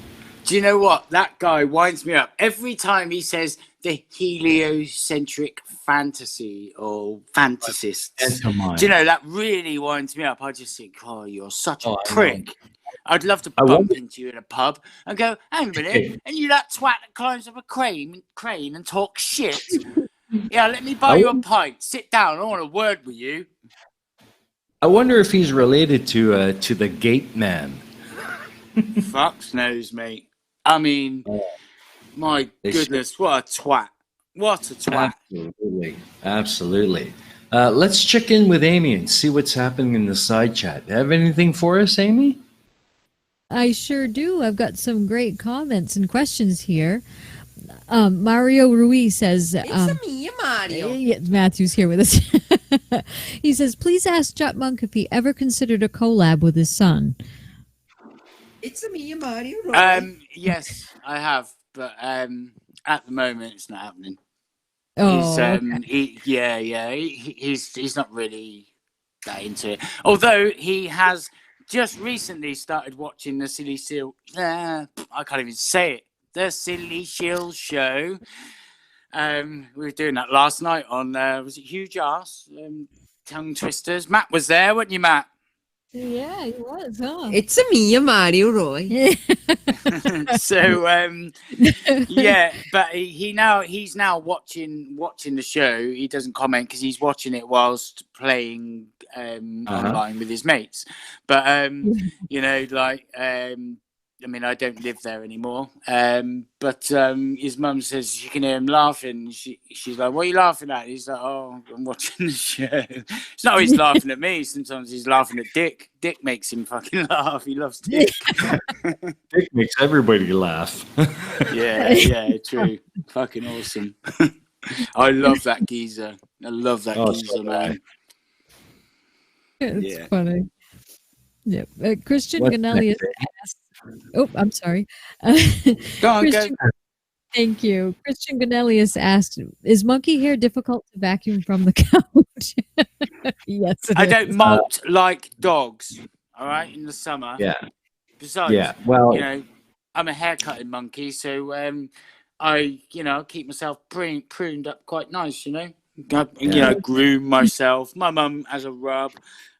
Do you know what? That guy winds me up. Every time he says the heliocentric fantasy or fantasists. Do you know, that really winds me up. I just think, oh, you're such a prick. I'd love to bump into you in a pub and go, hang a minute, and you that twat that climbs up a crane and talk shit? Yeah, let me buy you a pint. Sit down. I want a word with you. I wonder if he's related to the Gate Man. Fucks knows, mate. I mean, my goodness, what a twat. What a twat. Absolutely. Let's check in with Aimee and see what's happening in the side chat. Have anything for us, Aimee? I sure do. I've got some great comments and questions here. Mario Ruiz says... It's me, Mario. Yeah, Matthew's here with us. He says, please ask JutMonk if he ever considered a collab with his son. It's me, Mario. Yes, I have. But at the moment, it's not happening. Oh, he's not really that into it. Although he has just recently started watching the Silly Seal. I can't even say it. The Silly Shills show. We were doing that last night on was it Huge Ass? Tongue Twisters. Matt was there, wasn't you, Matt? Yeah, he was, huh? It's me, Mario Roy. So yeah, but he's now watching the show. He doesn't comment because he's watching it whilst playing online with his mates. But you know, like I mean, I don't live there anymore. But his mum says you can hear him laughing. She's like, "What are you laughing at?" He's like, "Oh, I'm watching the show." It's not always laughing at me. Sometimes he's laughing at Dick. Dick makes him fucking laugh. He loves Dick. Dick makes everybody laugh. Yeah, true. Fucking awesome. I love that geezer. I love that geezer, man. It's funny. Yeah, Christian Ganelli asked. Oh, I'm sorry. Go on, go. Thank you. Christian Ganelius asked, is monkey hair difficult to vacuum from the couch? Yes, I don't molt like dogs, all right, in the summer. Yeah. Besides, well, you know, I'm a haircutting monkey, so I, you know, keep myself pruned up quite nice, you know. You know, groom myself. My mum has a rub.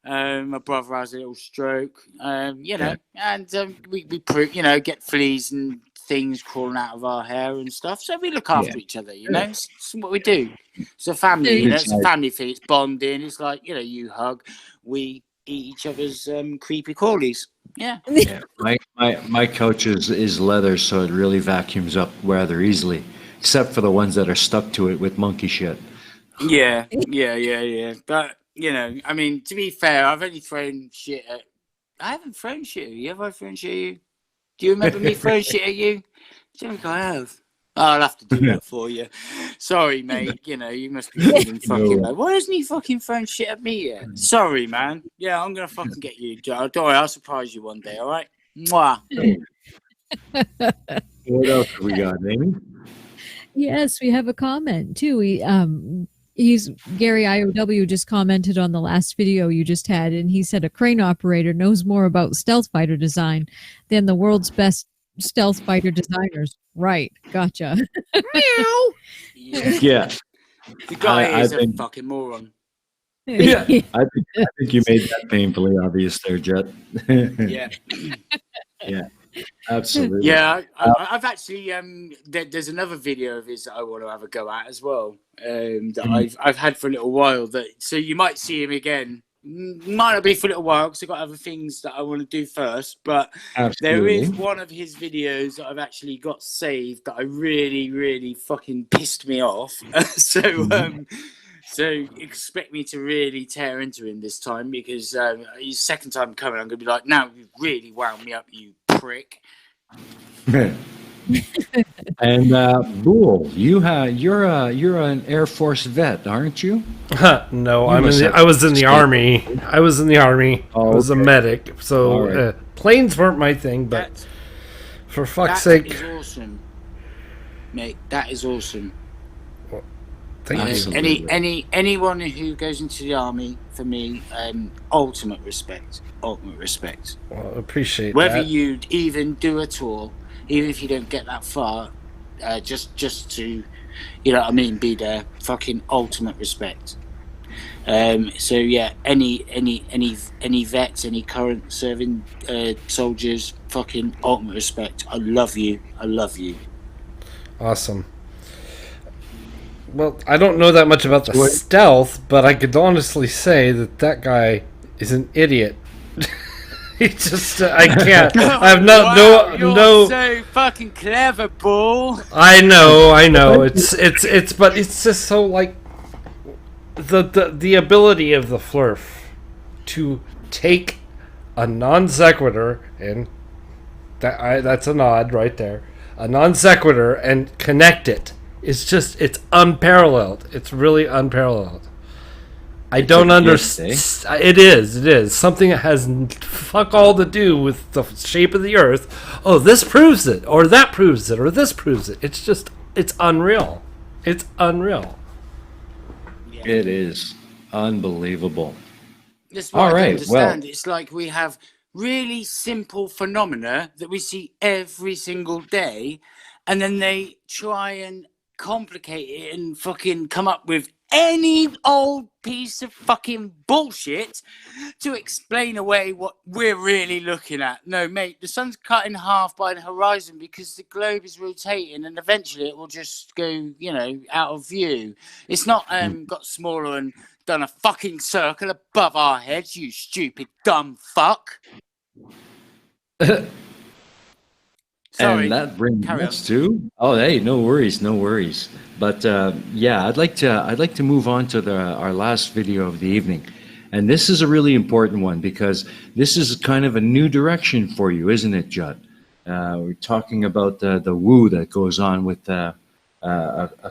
My brother has a little stroke. You know, and we you know, get fleas and things crawling out of our hair and stuff. So we look after each other, you know. It's what we do. It's a family, you know. It's a family thing. It's bonding. It's like, you know, you hug, we eat each other's creepy crawlies. Yeah. My couch is leather, so it really vacuums up rather easily, except for the ones that are stuck to it with monkey shit. Yeah. But you know, I mean, to be fair, I've only thrown shit at. I haven't thrown shit at you. Have I thrown shit at you? Do you remember me throwing shit at you? Do you think I have? Oh, I'll have to do that for you. Sorry, mate. You know, you must be thinking fucking like, why hasn't he fucking thrown shit at me yet? Sorry, man. Yeah, I'm gonna fucking get you. Don't worry, I'll surprise you one day. All right. Mwah. What else have we got, Aimee? Yes, we have a comment too. He's Gary IOW just commented on the last video you just had, and he said a crane operator knows more about stealth fighter design than the world's best stealth fighter designers. Right. Gotcha. Yeah. The guy I is a think- fucking moron. Yeah, I think you made that painfully obvious there, Jet. Yeah. Yeah, absolutely. Yeah, I've actually there's another video of his that I want to have a go at as well. That I've had for a little while. So you might see him again. Might not be for a little while because I've got other things that I want to do first. But there is one of his videos that I've actually got saved that I really fucking pissed me off. So expect me to really tear into him this time because his second time coming, I'm gonna be like, now you really wound me up, you prick. And Boole, you're an Air Force vet, aren't you? No, I was in the Army. I was in the Army. I was a medic, so planes weren't my thing. But for fuck's sake, that is awesome, mate. That is awesome. Thank you. Anyone who goes into the Army, for me, ultimate respect. Ultimate respect. Well, appreciate Whether that. you'd even do a tour, even if you don't get that far, just to, you know what I mean, be there. Fucking ultimate respect. So yeah, any vets, any current serving soldiers, fucking ultimate respect. I love you. I love you. Awesome. Well, I don't know that much about the stealth, but I could honestly say that guy is an idiot. He just, I can't. I have You're so fucking clever, Bull. I know. But it's just so like the ability of the Flurf to take a non sequitur, and that's a nod right there, a non sequitur, and connect it. It's unparalleled. It's really unparalleled. I don't understand. It is. Something that has fuck all to do with the shape of the Earth. Oh, this proves it, or that proves it, or this proves it. It's unreal. It's unreal. It is unbelievable. That's what I don't understand. It's like we have really simple phenomena that we see every single day, and then they try and complicate it and fucking come up with any old piece of fucking bullshit to explain away what we're really looking at. No, mate, the sun's cut in half by the horizon because the globe is rotating and eventually it will just go, out of view. It's not got smaller and done a fucking circle above our heads, you stupid dumb fuck. Sorry. And that brings us to no worries. But I'd like to move on to our last video of the evening, and this is a really important one because this is kind of a new direction for you, isn't it, Jut? We're talking about the woo that goes on with a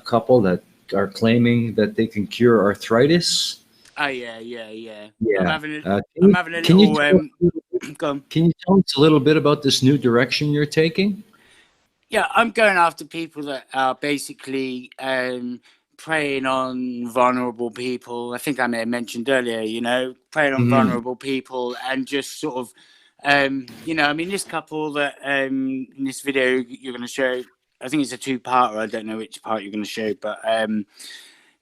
couple that are claiming that they can cure arthritis. Oh yeah. I'm having a little. Can you tell us a little bit about this new direction you're taking? Yeah, I'm going after people that are basically preying on vulnerable people. I think I may have mentioned earlier, preying on vulnerable people and just sort of, this couple that in this video you're going to show, I think it's a two-parter. I don't know which part you're going to show, but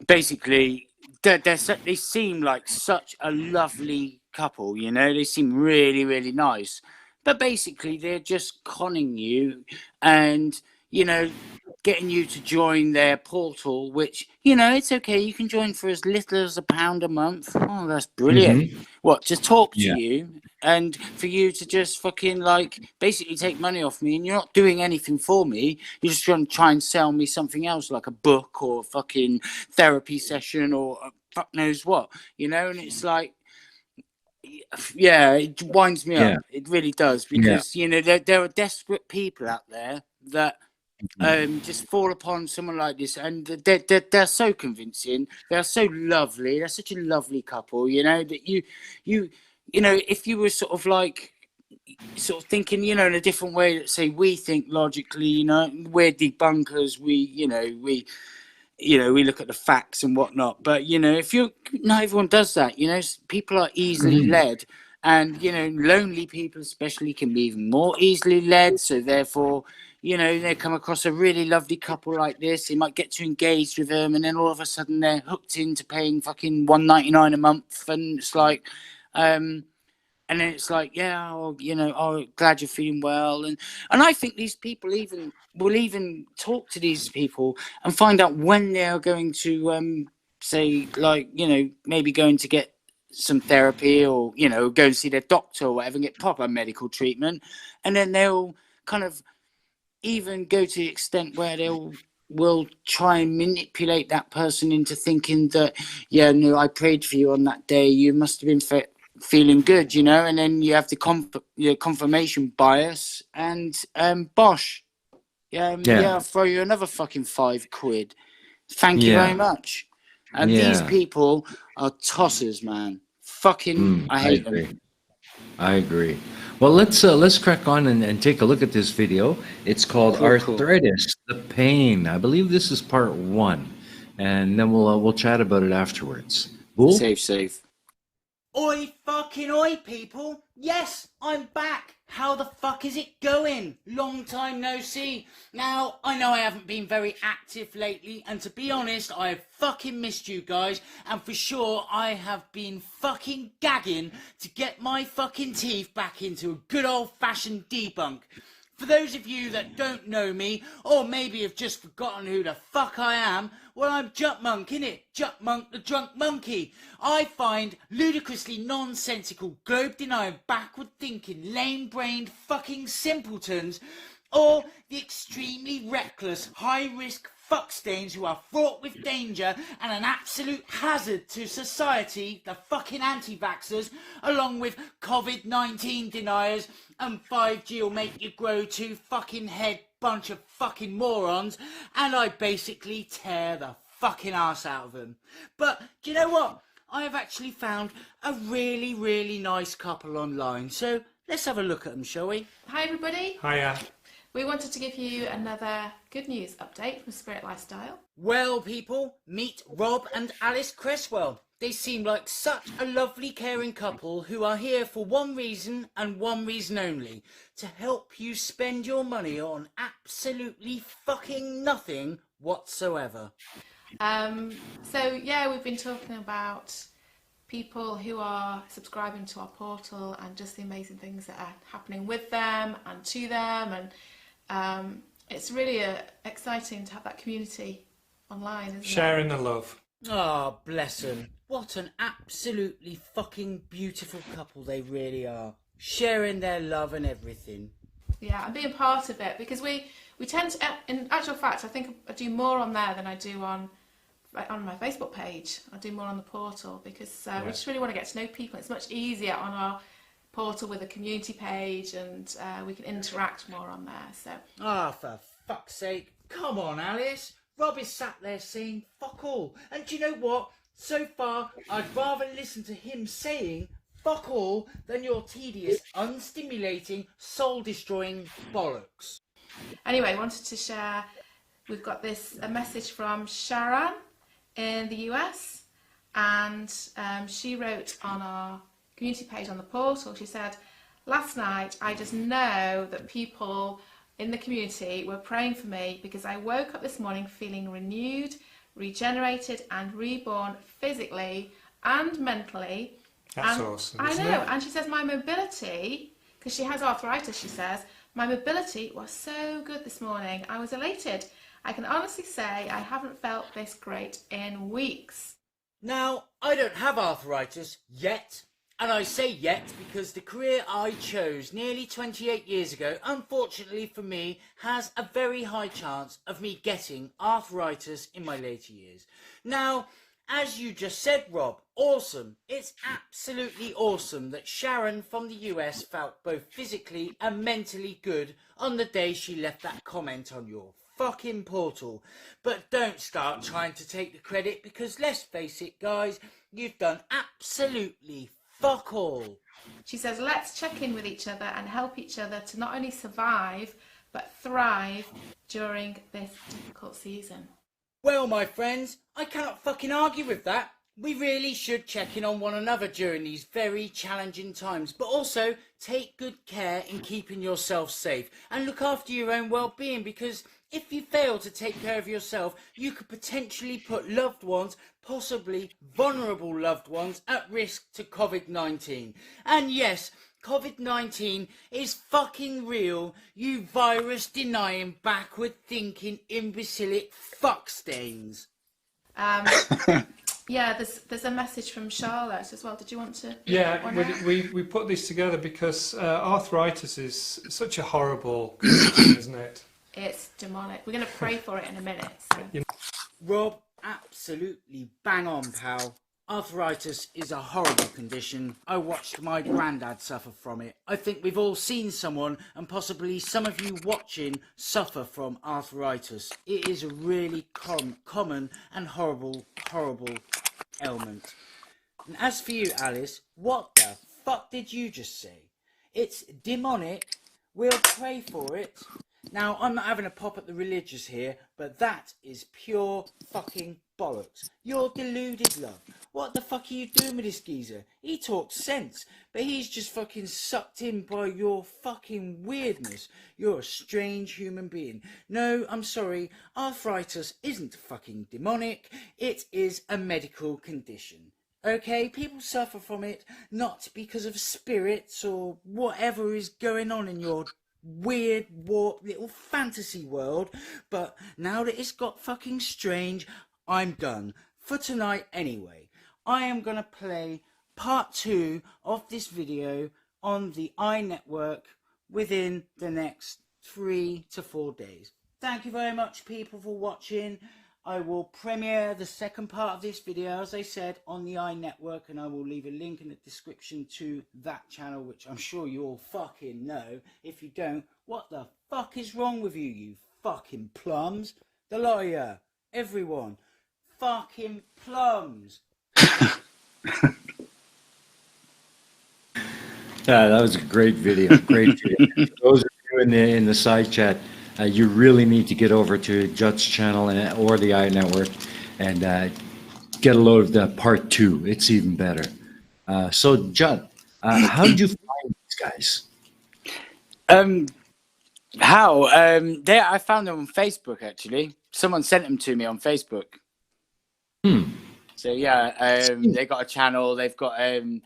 basically they seem like such a lovely couple, they seem really, really nice. But basically, they're just conning you and, getting you to join their portal, which, it's okay. You can join for as little as £1 a month. Oh, that's brilliant. What, to talk to you and for you to just fucking, basically take money off me and you're not doing anything for me. You're just trying to try and sell me something else, like a book or a fucking therapy session or fuck knows what, and it's like, yeah, it winds me up. It really does because there are desperate people out there that just fall upon someone like this, and they're so convincing. They're so lovely. They're such a lovely couple. That you if you were sort of thinking, in a different way that say we think logically, we're debunkers. We look at the facts and whatnot, but if not everyone does that. People are easily led, And, you know, lonely people especially can be even more easily led. So therefore, you know, they come across a really lovely couple like this. They might get to engage with them, and then all of a sudden they're hooked into paying fucking $1.99 a month. And it's like, and then it's like, yeah, oh, you know, oh, glad you're feeling well. And I think these people will even talk to these people and find out when they are going to, say, like, you know, maybe going to get some therapy, or, you know, go and see their doctor or whatever and get proper medical treatment. And then they'll kind of even go to the extent where will try and manipulate that person into thinking that, yeah, no, I prayed for you on that day. You must have been feeling good, you know. And then you have the confirmation bias, and bosh, yeah, I'll throw you another fucking £5. Thank you very much. And these people are tossers, man. Fucking, I hate them. I agree. Well, let's crack on and take a look at this video. It's called Arthritis, the Pain. I believe this is part 1, and then we'll chat about it afterwards. Bool? Safe. Oi, fucking oi, people. Yes, I'm back. How the fuck is it going? Long time no see. Now, I know I haven't been very active lately, and to be honest, I have fucking missed you guys, and for sure I have been fucking gagging to get my fucking teeth back into a good old-fashioned debunk. For those of you that don't know me, or maybe have just forgotten who the fuck I am, well, I'm JutMonk, innit? JutMonkthethrunk Monkey. I find ludicrously nonsensical, globe-denying, backward-thinking, lame-brained fucking simpletons, or the extremely reckless, high-risk fuckstains who are fraught with danger and an absolute hazard to society, the fucking anti-vaxxers, along with COVID-19 deniers, and 5G will make you grow 2 fucking head bunch of fucking morons, and I basically tear the fucking arse out of them. But do you know what? I have actually found a really, really nice couple online, so let's have a look at them, shall we? Hi everybody. Hiya. We wanted to give you another good news update from Spirit Lifestyle. Well, people, meet Rob and Alice Cresswell. They seem like such a lovely, caring couple who are here for one reason and one reason only: to help you spend your money on absolutely fucking nothing whatsoever. So yeah, we've been talking about people who are subscribing to our portal and just the amazing things that are happening with them and to them, and it's really exciting to have that community online, isn't Sharing the love. Oh, bless them. What an absolutely fucking beautiful couple they really are. Sharing their love and everything. Yeah, and being part of it, because we tend to, in actual fact, I think I do more on there than I do on my Facebook page. I do more on the portal because we just really want to get to know people. It's much easier on our portal with a community page, and we can interact more on there. So. Ah, for fuck's sake. Come on, Alice. Rob is sat there saying fuck all. And do you know what? So far, I'd rather listen to him saying fuck all than your tedious, unstimulating, soul-destroying bollocks. Anyway, I wanted to share, we've got a message from Sharon in the US, and she wrote on our community page on the portal, she said, last night I just know that people in the community were praying for me because I woke up this morning feeling renewed, regenerated and reborn physically and mentally. That's awesome. I know, and she says my mobility, because she has arthritis, she says, my mobility was so good this morning. I was elated. I can honestly say I haven't felt this great in weeks. Now, I don't have arthritis yet. And I say yet because the career I chose nearly 28 years ago, unfortunately for me, has a very high chance of me getting arthritis in my later years. Now, as you just said, Rob, awesome. It's absolutely awesome that Sharon from the US felt both physically and mentally good on the day she left that comment on your fucking portal. But don't start trying to take the credit because let's face it, guys, you've done absolutely fuck all. She says, let's check in with each other and help each other to not only survive, but thrive during this difficult season. Well, my friends, I cannot fucking argue with that. We really should check in on one another during these very challenging times, but also take good care in keeping yourself safe and look after your own well-being, because if you fail to take care of yourself, you could potentially put loved ones, possibly vulnerable loved ones, at risk to COVID-19. And yes, COVID-19 is fucking real, you virus-denying, backward-thinking, imbecilic fuckstains. Yeah, there's a message from Charlotte as well. Did you want to? Yeah, we put these together because arthritis is such a horrible condition, isn't it? It's demonic. We're going to pray for it in a minute. So. Rob, absolutely bang on, pal. Arthritis is a horrible condition. I watched my granddad suffer from it. I think we've all seen someone, and possibly some of you watching, suffer from arthritis. It is a really common and horrible ailment. And as for you, Alice, what the fuck did you just say? It's demonic. We'll pray for it. Now, I'm not having a pop at the religious here, but that is pure fucking bollocks. You're deluded, love. What the fuck are you doing with this geezer? He talks sense, but he's just fucking sucked in by your fucking weirdness. You're a strange human being. No, I'm sorry, arthritis isn't fucking demonic. It is a medical condition. Okay, people suffer from it, not because of spirits or whatever is going on in your weird, warped little fantasy world, but now that it's got fucking strange, I'm done. For tonight anyway. I am gonna play part 2 of this video on the EiE Network within the next 3 to 4 days. Thank you very much, people, for watching. I will premiere the second part of this video, as I said, on the EiE Network, and I will leave a link in the description to that channel, which I'm sure you all fucking know. If you don't, what the fuck is wrong with you, you fucking plums? The lot of you, everyone, fucking plums. That was a great video. Great video. Those of you in the side chat, you really need to get over to Jut's channel or the EiE Network and get a load of the part 2. It's even better. So, Jut, how did you find these guys? I found them on Facebook, actually. Someone sent them to me on Facebook. So yeah, they got a channel. They've got a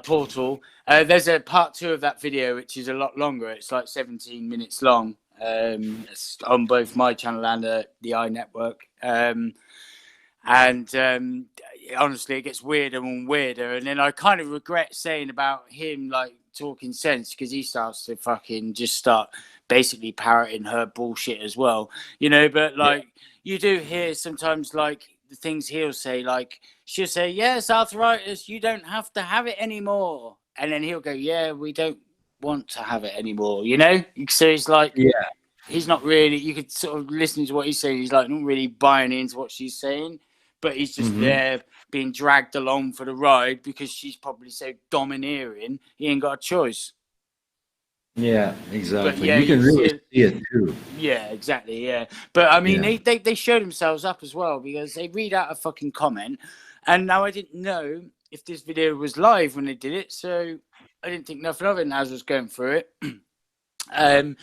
portal. There's a part 2 of that video, which is a lot longer. It's like 17 minutes long. It's on both my channel and the EiE Network. Honestly, it gets weirder and weirder. And then I kind of regret saying about him, like, talking sense, because he starts to fucking just start basically parroting her bullshit as well. You know, but, like, you do hear sometimes, like, the things he'll say, like, she'll say, yes, arthritis, you don't have to have it anymore. And then he'll go, yeah, we don't want to have it anymore, you know? So he's like, he's not really, you could sort of listen to what he's saying, he's like not really buying into what she's saying, but he's just there being dragged along for the ride because she's probably so domineering, he ain't got a choice. Yeah, exactly. But, yeah, you can really see it too. Yeah, exactly, yeah. But I mean, they show themselves up as well, because they read out a fucking comment, and now I didn't know if this video was live when they did it, so I didn't think nothing of it as I was going through it. And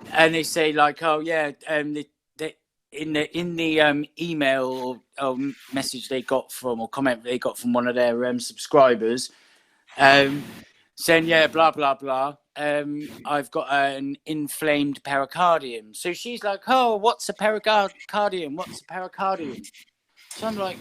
they say, like, oh yeah, in the email or message they got from, or comment they got from one of their subscribers, saying, yeah, blah blah blah, I've got an inflamed pericardium. So she's like, oh, what's a pericardium? What's a pericardium? So I'm like,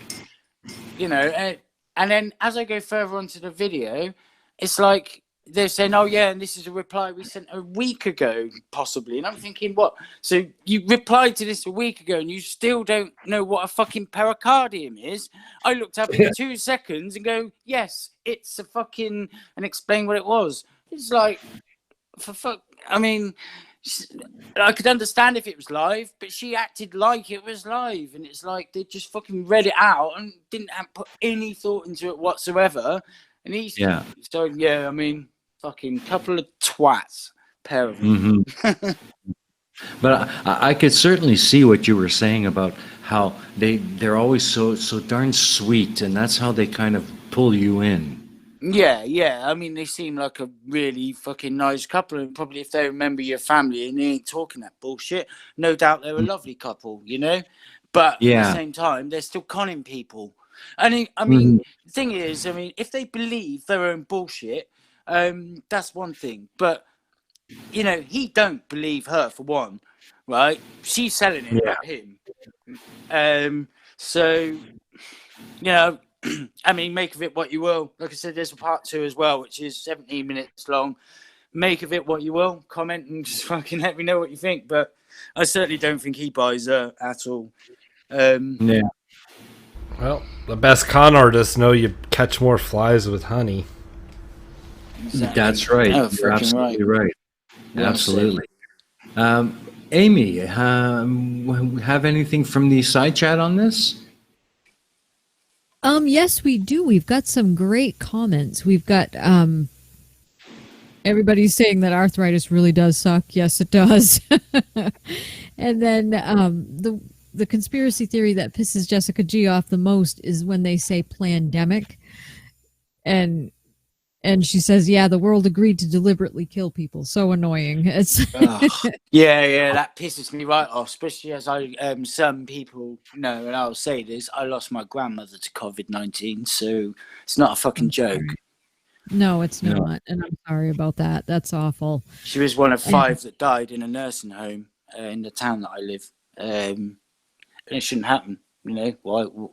you know, and then as I go further onto the video, it's like they're saying, oh yeah, and this is a reply we sent a week ago, possibly. And I'm thinking, what? So you replied to this a week ago and you still don't know what a fucking pericardium is? I looked up in 2 seconds and go, yes, it's a fucking, and explain what it was. It's like, for fuck, I mean, I could understand if it was live, but she acted like it was live, and it's like they just fucking read it out and didn't put any thought into it whatsoever. And he's so yeah, I mean, fucking couple of twats, pair of them. But I could certainly see what you were saying about how they're always so darn sweet, and that's how they kind of pull you in. Yeah. I mean, they seem like a really fucking nice couple, and probably if they remember your family and they ain't talking that bullshit, no doubt they're a lovely couple, you know? But at the same time, they're still conning people. And I mean, the thing is, I mean, if they believe their own bullshit, that's one thing. But, you know, he don't believe her, for one, right? She's selling it, not him. So, you know, I mean, make of it what you will. Like I said, there's a part 2 as well, which is 17 minutes long. Make of it what you will. Comment and just fucking let me know what you think. But I certainly don't think he buys her at all. Well, the best con artists know you catch more flies with honey. Exactly. That's right. You're absolutely right. Absolutely. Aimee, have anything from the side chat on this? Yes, we do. We've got some great comments. We've got everybody's saying that arthritis really does suck. Yes, it does. And then the conspiracy theory that pisses Jessica G off the most is when they say plandemic, and she says, "Yeah, the world agreed to deliberately kill people." So annoying. It's yeah, that pisses me right off. Especially as some people know, and I'll say this: I lost my grandmother to COVID-19, so it's not a fucking joke. No, it's not, and I'm sorry about that. That's awful. She was one of 5 that died in a nursing home in the town that I live. And it shouldn't happen, you know.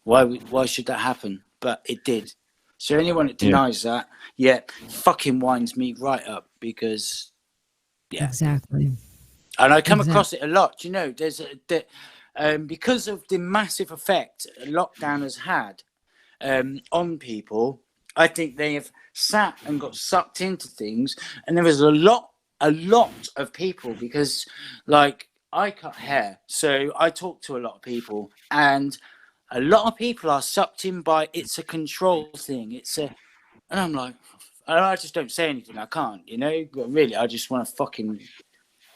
Why should that happen? But it did. So anyone that denies that, fucking winds me right up, because exactly. And I come across it a lot. You know, there's because of the massive effect lockdown has had on people. I think they have sat and got sucked into things, and there was a lot of people, because like I cut hair, so I talk to a lot of people, and a lot of people are sucked in by it's a control thing. And I'm like, I just don't say anything. I can't, you know. But really, I just want to fucking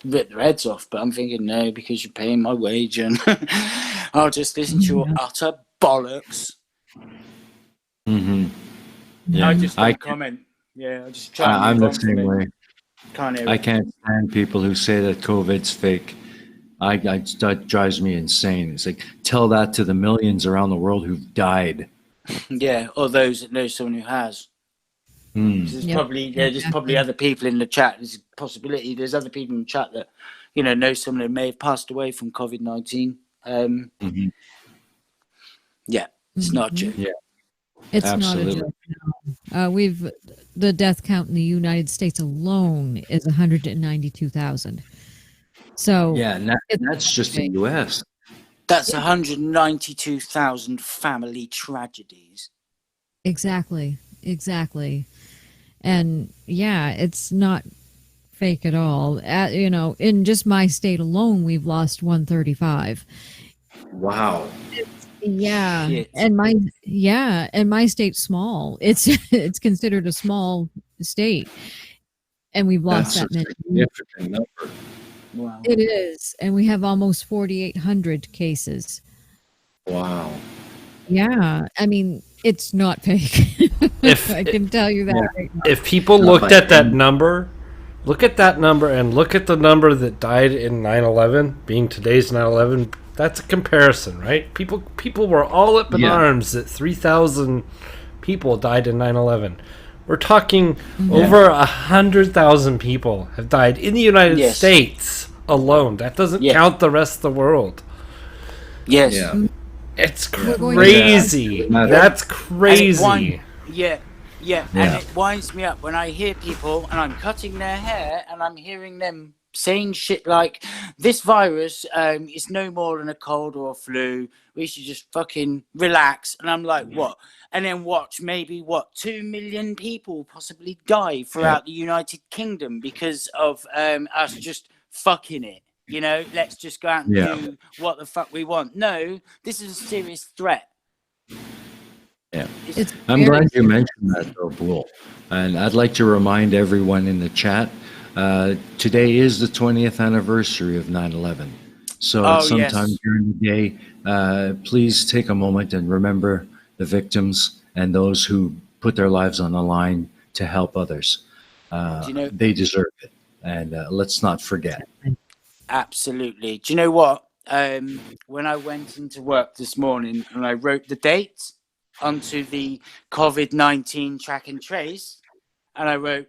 rip their heads off. But I'm thinking, no, because you're paying my wage, and I'll just listen to your utter bollocks. I just don't comment. Yeah, I just try. I'm the same way. Can't I can't stand people who say that COVID's fake. That drives me insane. It's like, tell that to the millions around the world who've died. Yeah, or those that know someone who has. There's probably other people in the chat. There's a possibility. There's other people in the chat that, you know someone who may have passed away from COVID-19. Yeah, it's not a joke. Yeah, it's absolutely not a joke. No. The death count in the United States alone is 192,000. So that's just the U.S. That's 192,000 family tragedies. Exactly. And it's not fake at all. In just my state alone, we've lost 135. Wow. Shit. And my state's small. It's considered a small state, and we've lost that many. Significant number. Wow. It is, and we have almost 4,800 cases. Wow. Yeah, I mean, it's not fake. I can tell you that right now. If people looked at that number, look at that number and look at the number that died in 9/11, being today's 9/11, that's a comparison, right? People were all up in arms that 3,000 people died in 9/11. We're talking over 100,000 people have died in the United States alone. That doesn't count the rest of the world. Yes. Yeah. It's crazy. That's crazy. And it winds me up when I hear people and I'm cutting their hair and I'm hearing them saying shit like, this virus is no more than a cold or a flu. We should just fucking relax. And I'm like, what? And then watch maybe 2 million people possibly die throughout the United Kingdom because of us just fucking it. You know, let's just go out and do what the fuck we want. No, this is a serious threat. Yeah, I'm glad you mentioned that, though, Boole. And I'd like to remind everyone in the chat, today is the 20th anniversary of 9/11. So sometime during the day, please take a moment and remember the victims and those who put their lives on the line to help others. They deserve it. And let's not forget. Absolutely. Do you know what? When I went into work this morning and I wrote the date onto the COVID-19 track and trace, and I wrote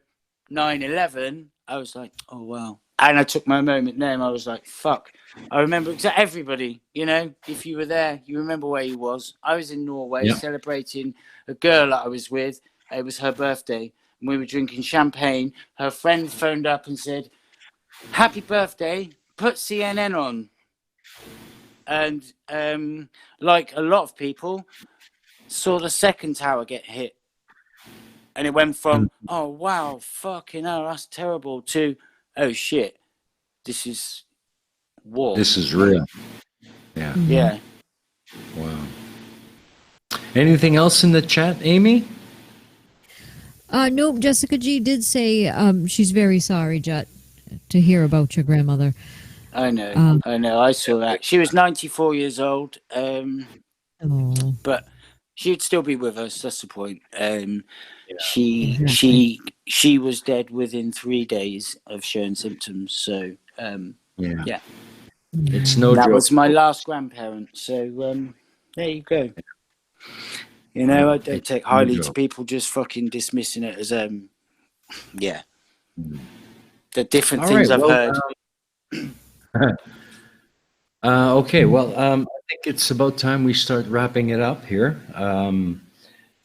9/11, I was like, oh, wow. And I took my moment there and I was like, fuck. I remember everybody, if you were there, you remember where you was. I was in Norway celebrating a girl that I was with. It was her birthday. And we were drinking champagne. Her friend phoned up and said, happy birthday, put CNN on. And like a lot of people, saw the second tower get hit. And it went from, oh, wow, fucking hell, that's terrible, to, oh, shit, this is war. This is real. Yeah. Yeah. Wow. Anything else in the chat, Aimee? Nope. Jessica G did say she's very sorry, Jut, to hear about your grandmother. I know. I saw that. She was 94 years old, but she'd still be with us. That's the point. She was dead within 3 days of showing symptoms. So yeah. It's no joke. That was my last grandparent. So there you go. I don't take highly to people just fucking dismissing it as the different things I've heard. Okay, well, I think it's about time we start wrapping it up here.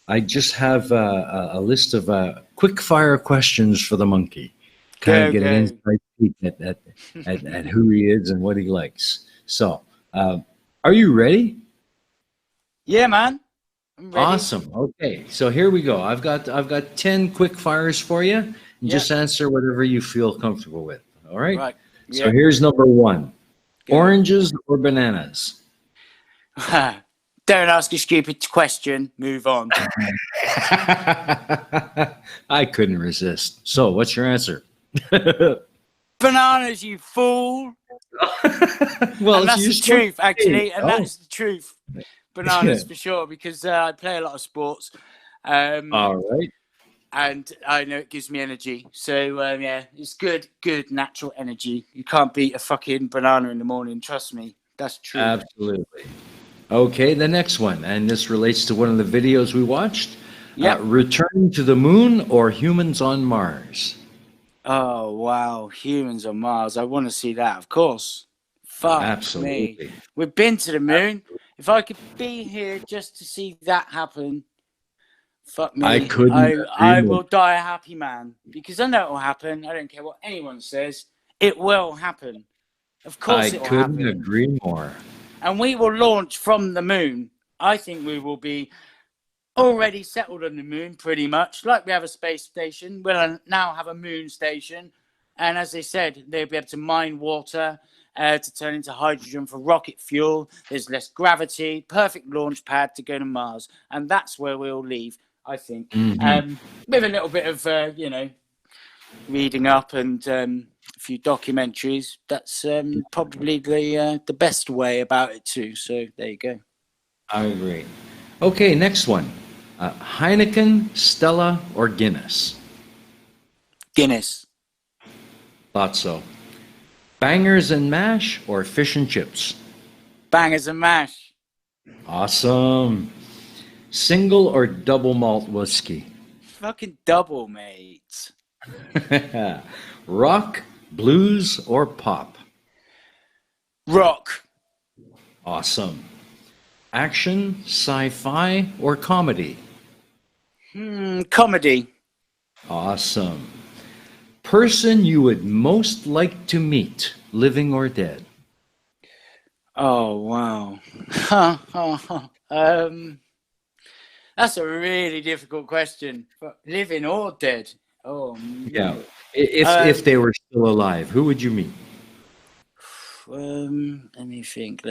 I just have a list of quick fire questions for the monkey. Kind of get an inside peek at who he is and what he likes. So, are you ready? Yeah, man. I'm ready. Awesome. Okay, so here we go. I've got 10 quick fires for you. And just answer whatever you feel comfortable with. All right. Right. So here's number 1. Oranges or bananas? Don't ask a stupid question. Move on. I couldn't resist. So what's your answer? Bananas, you fool. Well, and that's the truth, actually. And that's the truth. Bananas for sure, because I play a lot of sports. All right. And I know it gives me energy. So, it's good natural energy. You can't beat a fucking banana in the morning. Trust me. That's true. Absolutely. Okay, the next one. And this relates to one of the videos we watched. Yeah. Return to the moon or humans on Mars? Oh, wow. Humans on Mars. I want to see that, of course. Fuck Absolutely. me. We've been to the moon. If I could be here just to see that happen, fuck me. I will die a happy man, because I know it will happen. I don't care what anyone says. It will happen. Of course it will happen. I couldn't agree more. And we will launch from the moon. I think we will be already settled on the moon, pretty much. Like we have a space station, we'll now have a moon station. And as they said, they'll be able to mine water to turn into hydrogen for rocket fuel. There's less gravity, perfect launch pad to go to Mars. And that's where we'll leave, I think. With a little bit of, reading up and a few documentaries. That's probably the best way about it too. So there you go. I agree. Okay, next one. Heineken, Stella, or Guinness? Guinness. Thought so. Bangers and mash or fish and chips? Bangers and mash. Awesome. Single or double malt whiskey? Fucking double, mate. Rock, blues, or pop? Rock. Awesome. Action, sci-fi, or comedy? Comedy. Awesome. Person you would most like to meet, living or dead? Oh, wow. That's a really difficult question. Living or dead? Oh, yeah. If they were still alive, who would you meet? Let me think.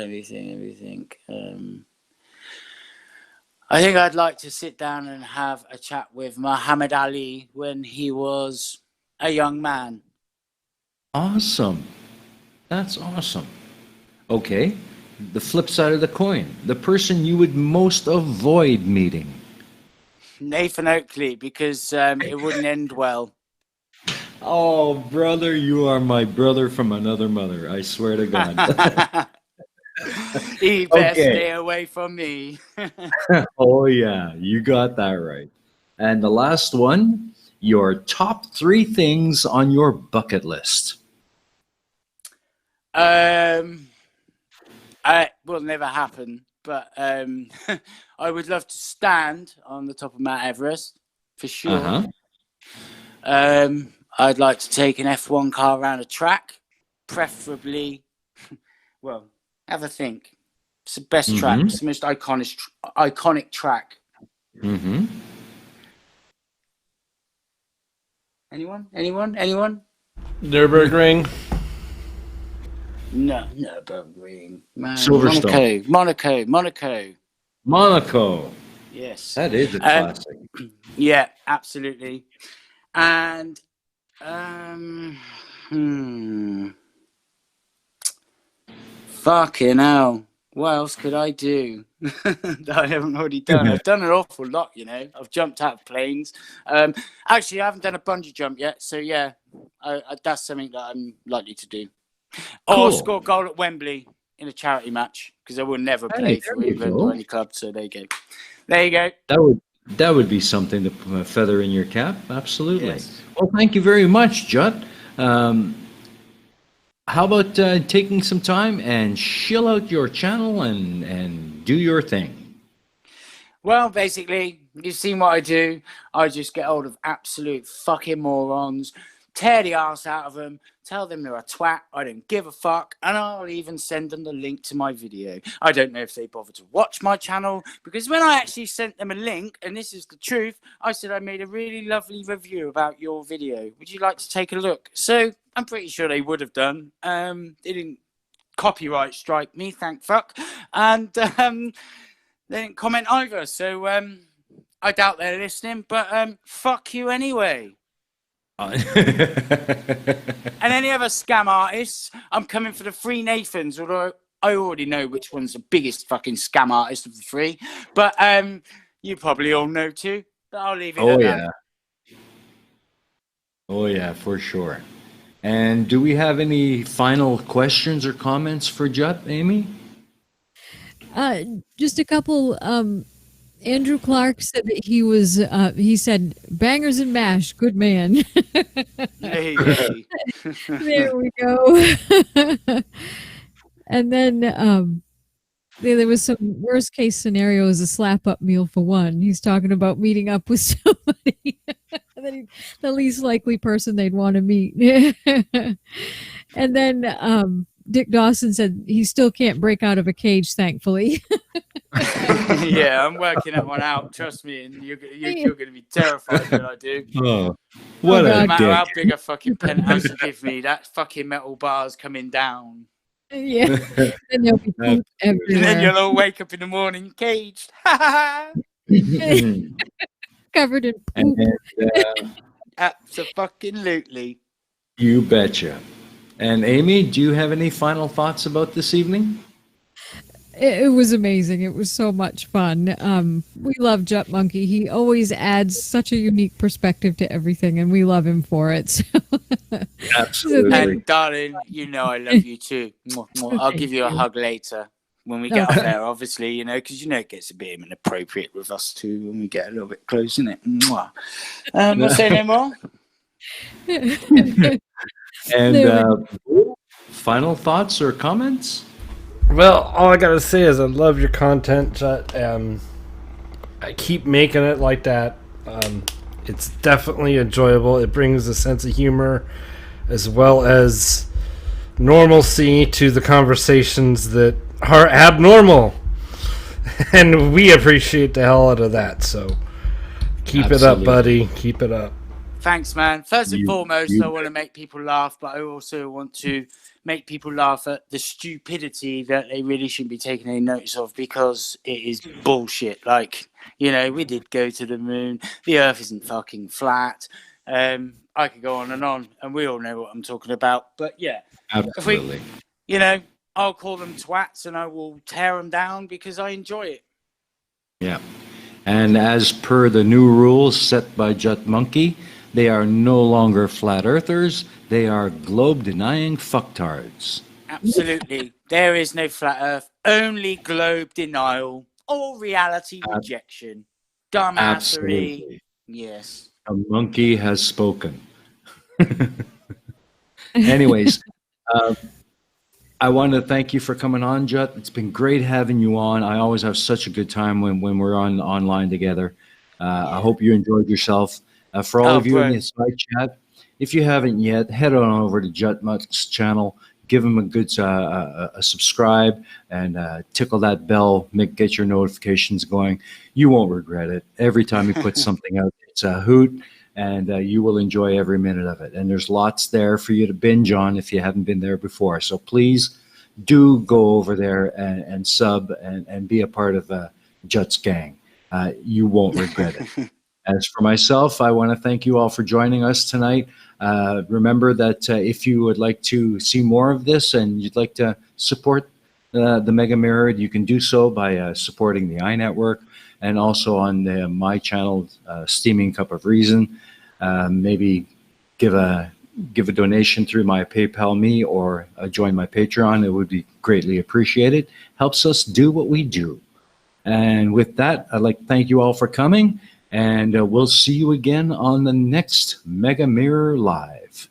I think I'd like to sit down and have a chat with Muhammad Ali when he was a young man. Awesome. That's awesome. Okay. The flip side of the coin. The person you would most avoid meeting. Nathan Oakley, because it wouldn't end well. Oh, brother, you are my brother from another mother. I swear to God. He better stay away from me. Oh, yeah, you got that right. And the last one, your top 3 things on your bucket list. It will never happen, but I would love to stand on the top of Mount Everest, for sure. I'd like to take an F1 car around a track, preferably, well, have a think. It's the best track. It's the most iconic track. Anyone? Nürburgring. No, Nürburgring. Man. Silverstone. Monaco. Yes. That is a classic. Yeah, absolutely. And fucking hell. What else could I do that I haven't already done? I've done an awful lot, you know. I've jumped out of planes. Actually, I haven't done a bungee jump yet. So, yeah, that's something that I'm likely to do. Or score a goal at Wembley in a charity match, because I will never play for England or any club. So, there you go. That would be something to feather in your cap. Absolutely. Yes. Well, thank you very much, Jut. How about taking some time and shill out your channel and do your thing? Well, basically, you've seen what I do. I just get hold of absolute fucking morons, tear the arse out of them, tell them they're a twat, I don't give a fuck, and I'll even send them the link to my video. I don't know if they bother to watch my channel, because when I actually sent them a link, and this is the truth, I said I made a really lovely review about your video. Would you like to take a look? So I'm pretty sure they would have done. They didn't copyright strike me, thank fuck. And they didn't comment either. So I doubt they're listening, but fuck you anyway. And any other scam artists, I'm coming for the 3 Nathans, although I already know which one's the biggest fucking scam artist of the 3. But you probably all know too. But I'll leave it at that. Oh, yeah, for sure. And do we have any final questions or comments for Jut, Amy? Just a couple. Andrew Clark said that he said, bangers and mash, good man. Hey. There we go. And then there was some worst case scenario as a slap up meal for one. He's talking about meeting up with somebody. The least likely person they'd want to meet. And then Dick Dawson said he still can't break out of a cage, thankfully. Yeah, I'm working that one out. Trust me, and you're going to be terrified when I do. Oh, what no a matter dick. how big a fucking penthouse you give me, that fucking metal bar's coming down. Yeah, and there'll be poop everywhere. And then you'll all wake up in the morning caged. Covered in poop. Absolutely. You betcha. And Amy, do you have any final thoughts about this evening? It was amazing. It was so much fun. We love JutMonk. He always adds such a unique perspective to everything, and we love him for it. So. Absolutely. And darling, you know I love you too. I'll give you a hug later when we get up there, obviously, you know, because you know it gets a bit inappropriate with us too when we get a little bit close, isn't it? We'll say no more. And final thoughts or comments? Well, all I gotta say is I love your content. I keep making it like that. It's definitely enjoyable. It brings a sense of humor as well as normalcy to the conversations that are abnormal. And we appreciate the hell out of that. So keep it up, buddy. Keep it up. Thanks, man. First and foremost, I want to make people laugh, but I also want to make people laugh at the stupidity that they really shouldn't be taking any notice of, because it is bullshit. Like, you know, we did go to the moon. The Earth isn't fucking flat. I could go on, and we all know what I'm talking about. But yeah, absolutely. You know, I'll call them twats and I will tear them down because I enjoy it. Yeah. And as per the new rules set by JutMonk, they are no longer flat earthers. They are globe-denying fucktards. Absolutely. There is no flat earth, only globe denial or reality rejection. Dumbassery. Absolutely. Yes. A monkey has spoken. Anyways, I want to thank you for coming on, Jut. It's been great having you on. I always have such a good time when we're online together. I hope you enjoyed yourself. For all of you in the side chat, if you haven't yet, head on over to JutMonk's channel. Give him a good a subscribe and tickle that bell. Get your notifications going. You won't regret it. Every time he puts something out, it's a hoot, and you will enjoy every minute of it. And there's lots there for you to binge on if you haven't been there before. So please do go over there and sub and be a part of Jut's gang. You won't regret it. As for myself, I want to thank you all for joining us tonight. Remember that if you would like to see more of this and you'd like to support the Mega Mirror, you can do so by supporting the EiE Network and also on my channel, Steaming Cup of Reason. Maybe give a donation through my PayPal me or join my Patreon. It would be greatly appreciated. Helps us do what we do. And with that, I'd like to thank you all for coming. And we'll see you again on the next Mega Mirror Live.